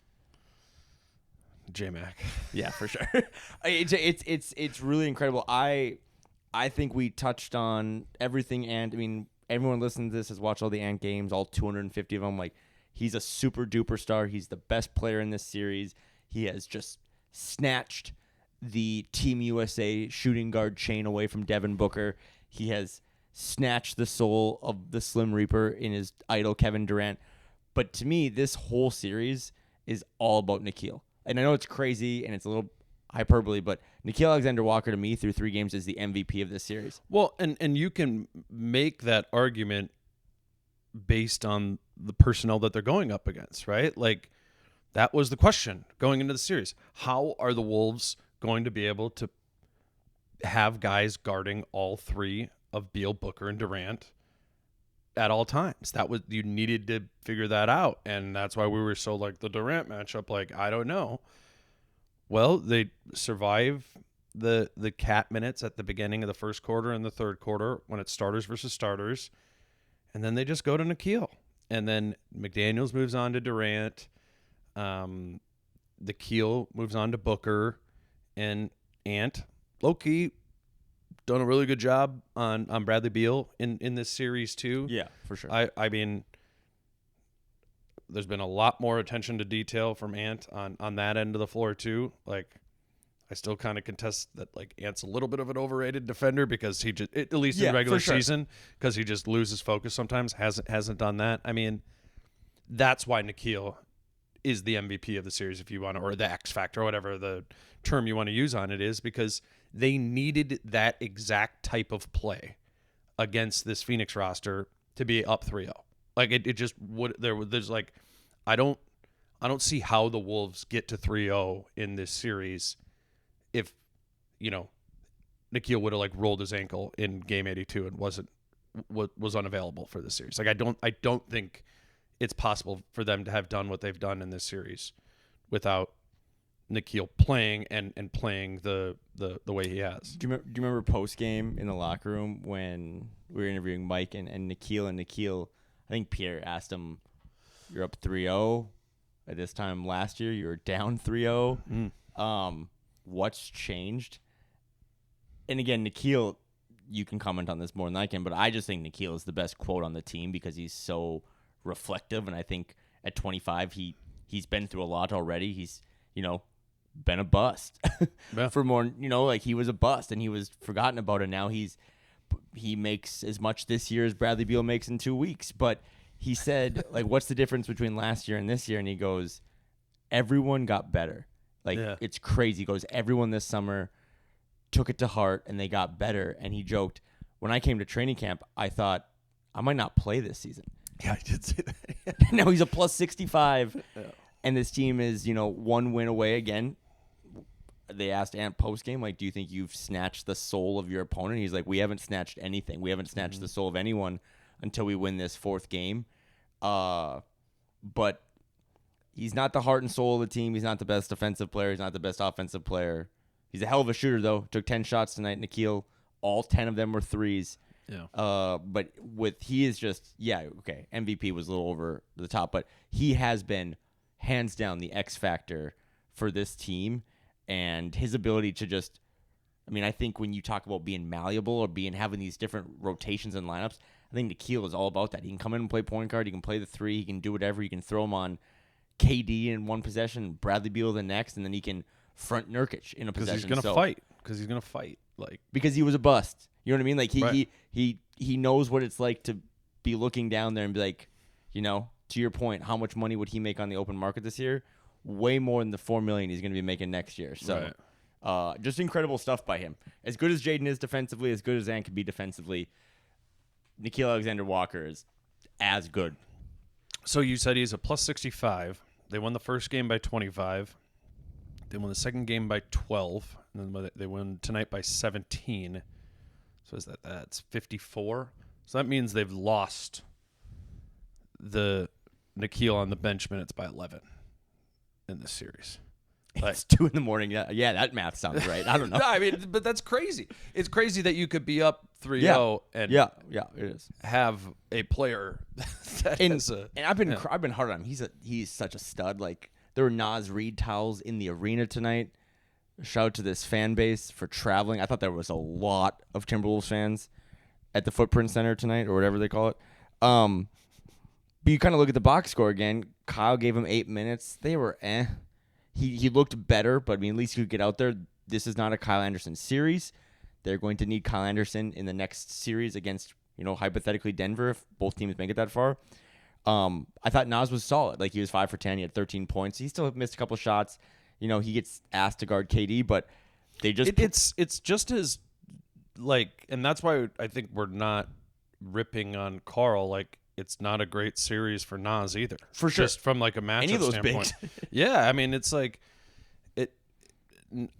J-Mac. Yeah, for sure. It's really incredible. I think we touched on everything, and I mean everyone listening to this has watched all the Ant games, all 250 of them. Like, he's a super duper star. He's the best player in this series. He has just snatched the Team USA shooting guard chain away from Devin Booker. He has snatched the soul of the Slim Reaper in his idol Kevin Durant. But to me, this whole series is all about Nickeil. And I know it's crazy and it's a little hyperbole, but Nickeil Alexander-Walker to me through 3 games is the MVP of this series. Well, and you can make that argument based on the personnel that they're going up against, right? Like, that was the question going into the series. How are the Wolves going to be able to have guys guarding all 3 of Beal, Booker, and Durant at all times? You needed to figure that out, and that's why we were so like the Durant matchup. Like, I don't know. Well, they survive the cat minutes at the beginning of the first quarter and the third quarter when it's starters versus starters, and then they just go to Nickeil, and then McDaniels moves on to Durant. The Keel moves on to Booker, and Ant low-key done a really good job on Bradley Beal in this series too. Yeah, for sure. I mean, there's been a lot more attention to detail from Ant on that end of the floor too. Like, I still kind of contest that like Ant's a little bit of an overrated defender because he just, at least in regular season, because he just loses focus sometimes. Hasn't done that. I mean, that's why Nickeil is the MVP of the series, if you want to, or the X factor, or whatever the term you want to use on it is, because they needed that exact type of play against this Phoenix roster to be up 3-0. Like, it just would, there's like, I don't see how the Wolves get to 3-0 in this series if, Nickeil would have like rolled his ankle in game 82 and wasn't was unavailable for this series. Like I don't think it's possible for them to have done what they've done in this series without Nickeil playing and playing the way he has. Do you remember post game in the locker room when we were interviewing Mike and Nickeil? I think Pierre asked him, "You're up 3-0. At this time last year, you were down 3-0. What's changed?" And again, Nickeil, you can comment on this more than I can, but I just think Nickeil is the best quote on the team because he's so reflective, and I think at 25 he's been through a lot already. He's been a bust for more, like he was a bust and he was forgotten about, and now he makes as much this year as Bradley Beal makes in 2 weeks. But he said, like, what's the difference between last year and this year? And he goes, everyone got better. Like, It's crazy. He goes, everyone this summer took it to heart and they got better. And he joked, when I came to training camp, I thought I might not play this season. Yeah, I did say that. Now he's a plus 65 and this team is, one win away again. They asked Ant post game, like, do you think you've snatched the soul of your opponent? He's like, we haven't snatched anything. We haven't snatched the soul of anyone until we win this fourth game. But he's not the heart and soul of the team. He's not the best defensive player. He's not the best offensive player. He's a hell of a shooter, though. Took 10 shots tonight, Nickeil. All 10 of them were threes. Yeah. But he is just, okay, MVP was a little over the top, but he has been hands down the X factor for this team. And his ability to just, I think when you talk about being malleable or having these different rotations and lineups, I think Nickeil is all about that. He can come in and play point guard. He can play the three. He can do whatever. You can throw him on KD in one possession, Bradley Beal the next, and then he can front Nurkic in a possession. Because he's gonna fight. Because he was a bust. You know what I mean? Like he knows what it's like to be looking down there and be like, to your point, how much money would he make on the open market this year? Way more than the $4 million he's going to be making next year. So, just incredible stuff by him. As good as Jaden is defensively, as good as Ant can be defensively, Nickeil Alexander-Walker is as good. So you said he's a plus 65. They won the first game by 25. They won the second game by 12. And then they won tonight by 17. So that's 54. So that means they've lost the Nickeil on the bench minutes by 11. In this series. It's 2 a.m. Yeah, that math sounds right. I don't know. No, but that's crazy. It's crazy that you could be up 3-0 and it is. Have a player that is a... And I've been hard on him. He's such a stud. Like, there were Naz Reid towels in the arena tonight. Shout out to this fan base for traveling. I thought there was a lot of Timberwolves fans at the Footprint Center tonight, or whatever they call it. But you kind of look at the box score again. Kyle gave him 8 minutes. They were He looked better, but at least he could get out there. This is not a Kyle Anderson series. They're going to need Kyle Anderson in the next series against, hypothetically Denver if both teams make it that far. I thought Naz was solid. Like, he was 5 for 10. He had 13 points. He still missed a couple shots. He gets asked to guard KD, but they just... It's just as, and that's why I think we're not ripping on Carl, it's not a great series for Naz either. For sure. Just from a matchup Any of those standpoint. bigs. Yeah, it's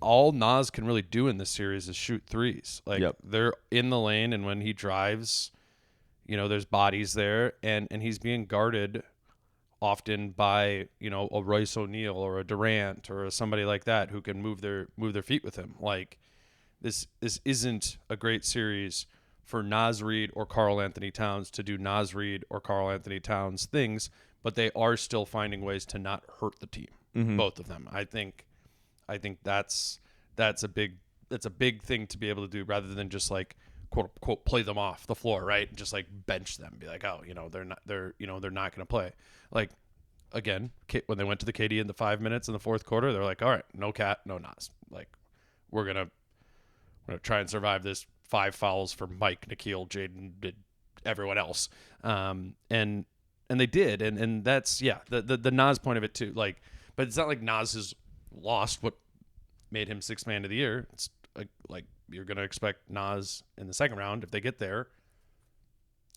all Naz can really do in this series is shoot threes. They're in the lane, and when he drives, there's bodies there, and he's being guarded often by, a Royce O'Neal or a Durant or somebody like that who can move their feet with him. This isn't a great series for Naz Reid or Karl Anthony Towns to do Naz Reid or Karl Anthony Towns things, but they are still finding ways to not hurt the team. Both of them. I think that's a big thing to be able to do, rather than just quote unquote play them off the floor, right? And just bench them, be like, oh, they're not going to play. Again, when they went to the KD in the 5 minutes in the fourth quarter, they're like, all right, no Cat, no Naz. We're gonna try and survive this 5 fouls for Mike, Nickeil, Jaden, everyone else. And they did. And that's, the Naz point of it too. But it's not like Naz has lost what made him 6th man of the year. It's you're going to expect Naz in the second round if they get there.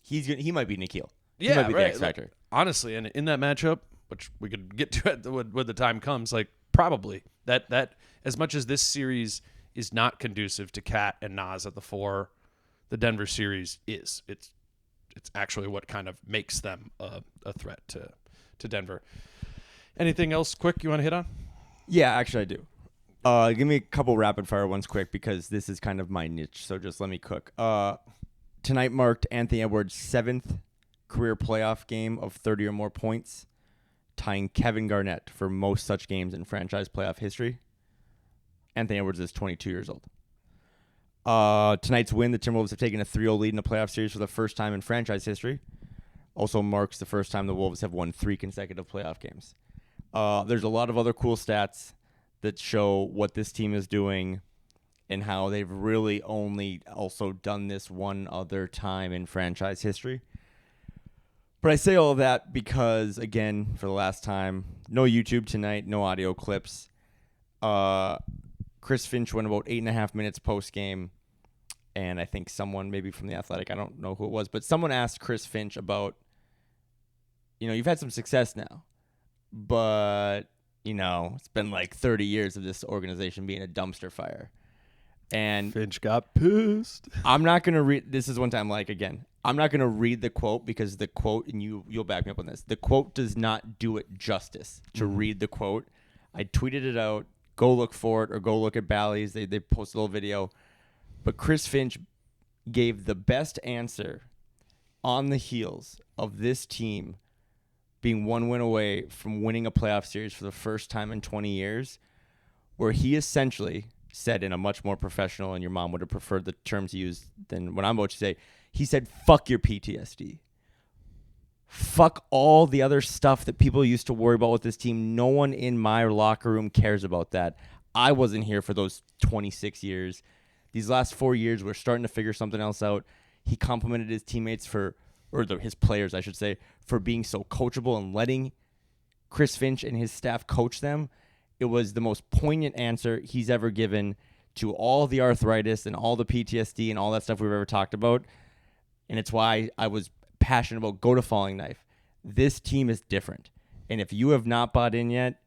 He might be Nickeil. Yeah, he might be right. The X factor. Honestly, and in that matchup, which we could get to when the time comes, probably that as much as this series is not conducive to Cat and Naz at the 4, the Denver series is. it's actually what kind of makes them a threat to Denver. Anything else quick you want to hit on? Yeah, actually I do. Give me a couple rapid fire ones quick because this is kind of my niche. So just let me cook. Tonight marked Anthony Edwards' 7th career playoff game of 30 or more points, tying Kevin Garnett for most such games in franchise playoff history. Anthony Edwards is 22 years old. Tonight's win, the Timberwolves have taken a 3-0 lead in a playoff series for the first time in franchise history. Also marks the first time the Wolves have won 3 consecutive playoff games. There's a lot of other cool stats that show what this team is doing and how they've really only also done this one other time in franchise history. But I say all of that because, again, for the last time, no YouTube tonight, no audio clips. Chris Finch went about 8.5 minutes post-game, and I think someone, maybe from The Athletic, I don't know who it was, but someone asked Chris Finch about, you've had some success now, but, it's been like 30 years of this organization being a dumpster fire. And Finch got pissed. I'm not going to read, this is one time, again, I'm not going to read the quote because the quote, and you'll back me up on this, the quote does not do it justice to read the quote. I tweeted it out. Go look for it or go look at Bally's. They posted a little video. But Chris Finch gave the best answer on the heels of this team being one win away from winning a playoff series for the first time in 20 years, where he essentially said in a much more professional, and your mom would have preferred the terms he used than what I'm about to say, he said, fuck your PTSD. Fuck all the other stuff that people used to worry about with this team. No one in my locker room cares about that. I wasn't here for those 26 years. These last 4 years, we're starting to figure something else out. He complimented his teammates his players, I should say, for being so coachable and letting Chris Finch and his staff coach them. It was the most poignant answer he's ever given to all the arthritis and all the PTSD and all that stuff we've ever talked about. And it's why I was passionate about Go to Falling Knife. This team is different. And if you have not bought in yet,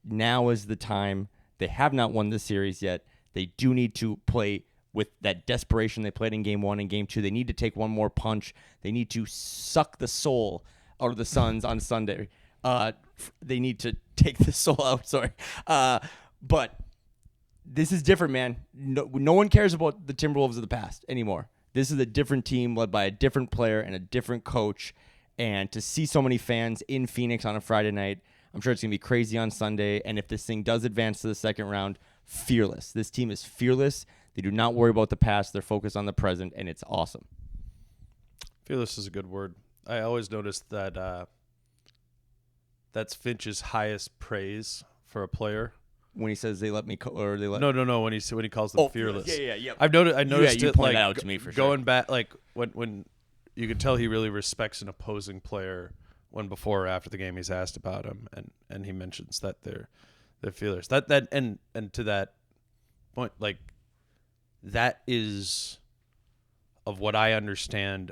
now is the time. They have not won the series yet. They do need to play with that desperation they played in Game 1 and Game 2. They need to take one more punch. They need to suck the soul out of the Suns on Sunday. They need to take the soul out, sorry. But this is different, man. No one cares about the Timberwolves of the past anymore. This is a different team led by a different player and a different coach. And to see so many fans in Phoenix on a Friday night, I'm sure it's going to be crazy on Sunday. And if this thing does advance to the second round, fearless. This team is fearless. They do not worry about the past. They're focused on the present, and it's awesome. Fearless is a good word. I always noticed that that's Finch's highest praise for a player. When he says they let me No. When he calls them fearless. Yeah. I noticed you it pointed like that out to me for going sure. back, like when you could tell he really respects an opposing player when before or after the game he's asked about him, and he mentions that they're fearless. And to that point, like that is of what I understand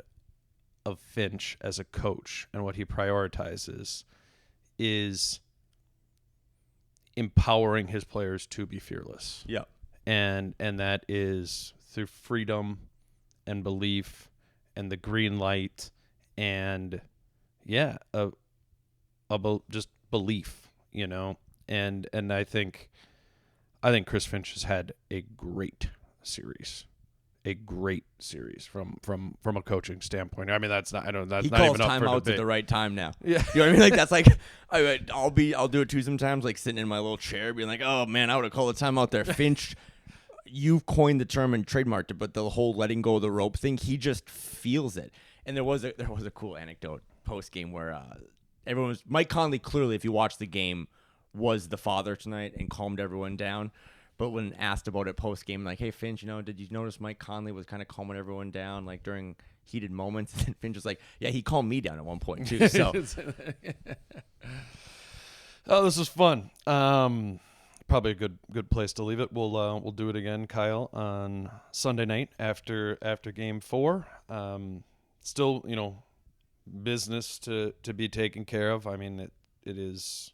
of Finch as a coach and what he prioritizes is empowering his players to be fearless. Yeah. And that is through freedom and belief and the green light and just belief, And I think Chris Finch has had a great series from a coaching standpoint. I mean, that's not. I don't. That's he not calls even up for timeouts debate. at the right time now. Yeah, you know what I mean. Like that's like I'll do it too sometimes. Like sitting in my little chair, being like, oh man, I would have called a timeout there. Finch, you've coined the term and trademarked it, but the whole letting go of the rope thing, he just feels it. And there was a cool anecdote post game where Mike Conley clearly, if you watch the game, was the father tonight and calmed everyone down. But when asked about it post game, like, hey Finch, did you notice Mike Conley was kind of calming everyone down, like during heated moments? And Finch was like, yeah, he calmed me down at one point too. So, oh, this was fun. Probably a good place to leave it. We'll do it again, Kyle, on Sunday night after Game 4. Still, business to be taken care of. I mean, it is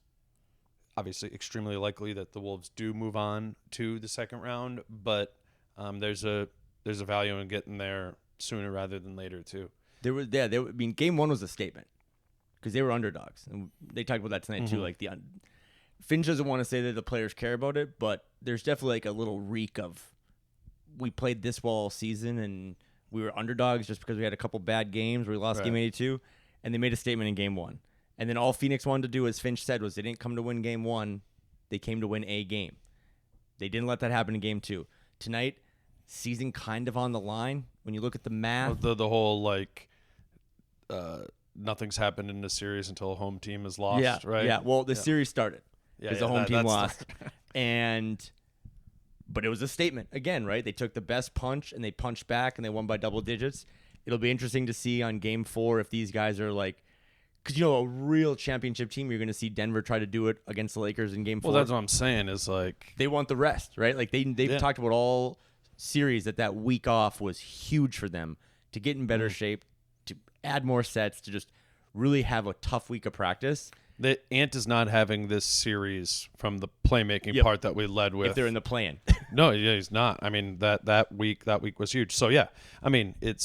obviously extremely likely that the Wolves do move on to the second round, but there's a value in getting there sooner rather than later too. I mean, game one was a statement because they were underdogs, and they talked about that tonight too. Like Finch doesn't want to say that the players care about it, but there's definitely like a little reek of we played this well all season and we were underdogs just because we had a couple bad games where we lost game 82, and they made a statement in game one. And then all Phoenix wanted to do, as Finch said, was they didn't come to win game one. They came to win a game. They didn't let that happen in game two. Tonight, season kind of on the line. When you look at the math. The whole, like, nothing's happened in the series until a home team is lost, right? Yeah, well, the series started because the home team lost. But it was a statement again, right? They took the best punch and they punched back and they won by double digits. It'll be interesting to see on game 4 if these guys are like, because a real championship team, you're going to see Denver try to do it against the Lakers in game 4. Well, that's what I'm saying is like they want the rest, right? Like they've talked about all series that week off was huge for them to get in better shape, to add more sets, to just really have a tough week of practice. The Ant is not having this series from the playmaking part that we led with. If they're in the plan. No, he's not. I mean, that week was huge. So, yeah, I mean, there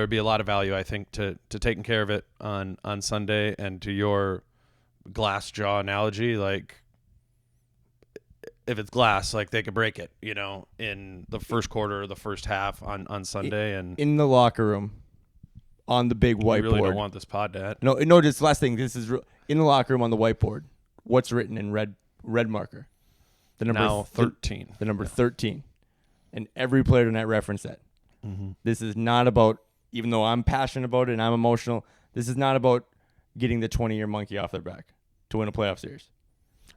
would be a lot of value, I think, to taking care of it on Sunday. And to your glass jaw analogy, like, if it's glass, like, they could break it, in the first quarter or the first half on Sunday. And in the locker room. On the big whiteboard. You really don't want this pod to happen. No, just last thing. This is in the locker room on the whiteboard. What's written in red marker? The number now 13. The number 13. And every player tonight referenced that. Mm-hmm. This is not about, even though I'm passionate about it and I'm emotional, this is not about getting the 20-year monkey off their back to win a playoff series.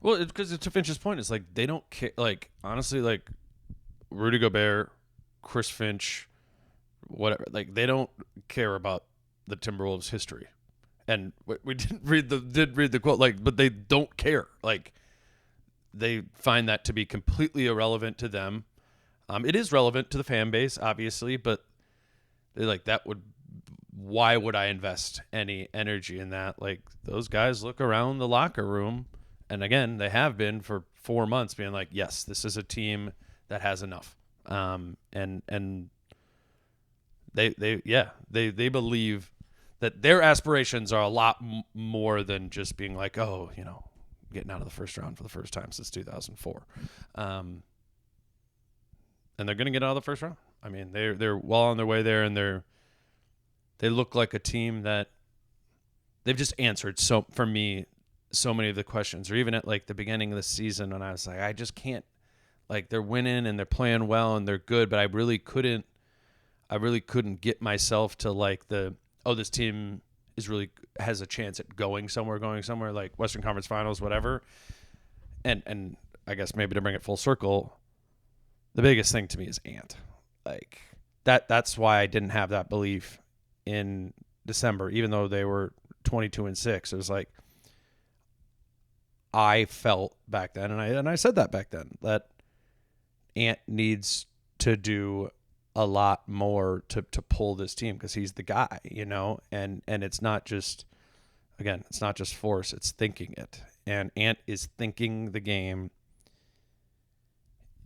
Well, because to Finch's point, it's like they don't care. Like, honestly, like Rudy Gobert, Chris Finch, whatever, like they don't care about the Timberwolves history, and we did read the quote, like, but they don't care. Like, they find that to be completely irrelevant to them. It is relevant to the fan base, obviously, but they're like, why would I invest any energy in that? Like, those guys look around the locker room, and again, they have been for 4 months, being like, yes, this is a team that has enough, and They believe that their aspirations are a lot more than just being like, getting out of the first round for the first time since 2004, and they're going to get out of the first round. I mean, they're well on their way there, and they look like a team that they've just answered so many of the questions, or even at like the beginning of the season when I was like, I just can't, like, they're winning and they're playing well and they're good, but I really couldn't get myself to like this team has a chance at going somewhere, like Western Conference Finals, whatever. And I guess maybe to bring it full circle, the biggest thing to me is Ant. Like that's why I didn't have that belief in December, even though they were 22-6. It was like I felt back then, and I said that back then, that Ant needs to do a lot more to pull this team because he's the guy, and it's not just force, it's thinking it. And Ant is thinking the game,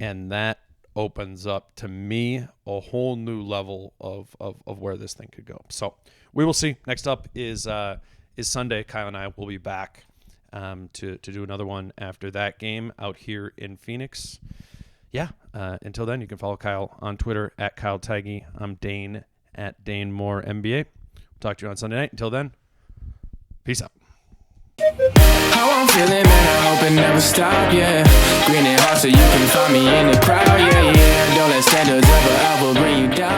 and that opens up to me a whole new level of where this thing could go. So we will see. Next up is Sunday. Kyle and I will be back to do another one after that game out here in Phoenix. Yeah, until then, you can follow Kyle on Twitter at Kyle Theige. I'm Dane at DaneMooreNBA. We'll talk to you on Sunday night. Until then, peace out. How I'm feeling, man, I hope it never stop, yeah. Green and hard so you can find me in the crowd, yeah. Don't let standards ever bring you down.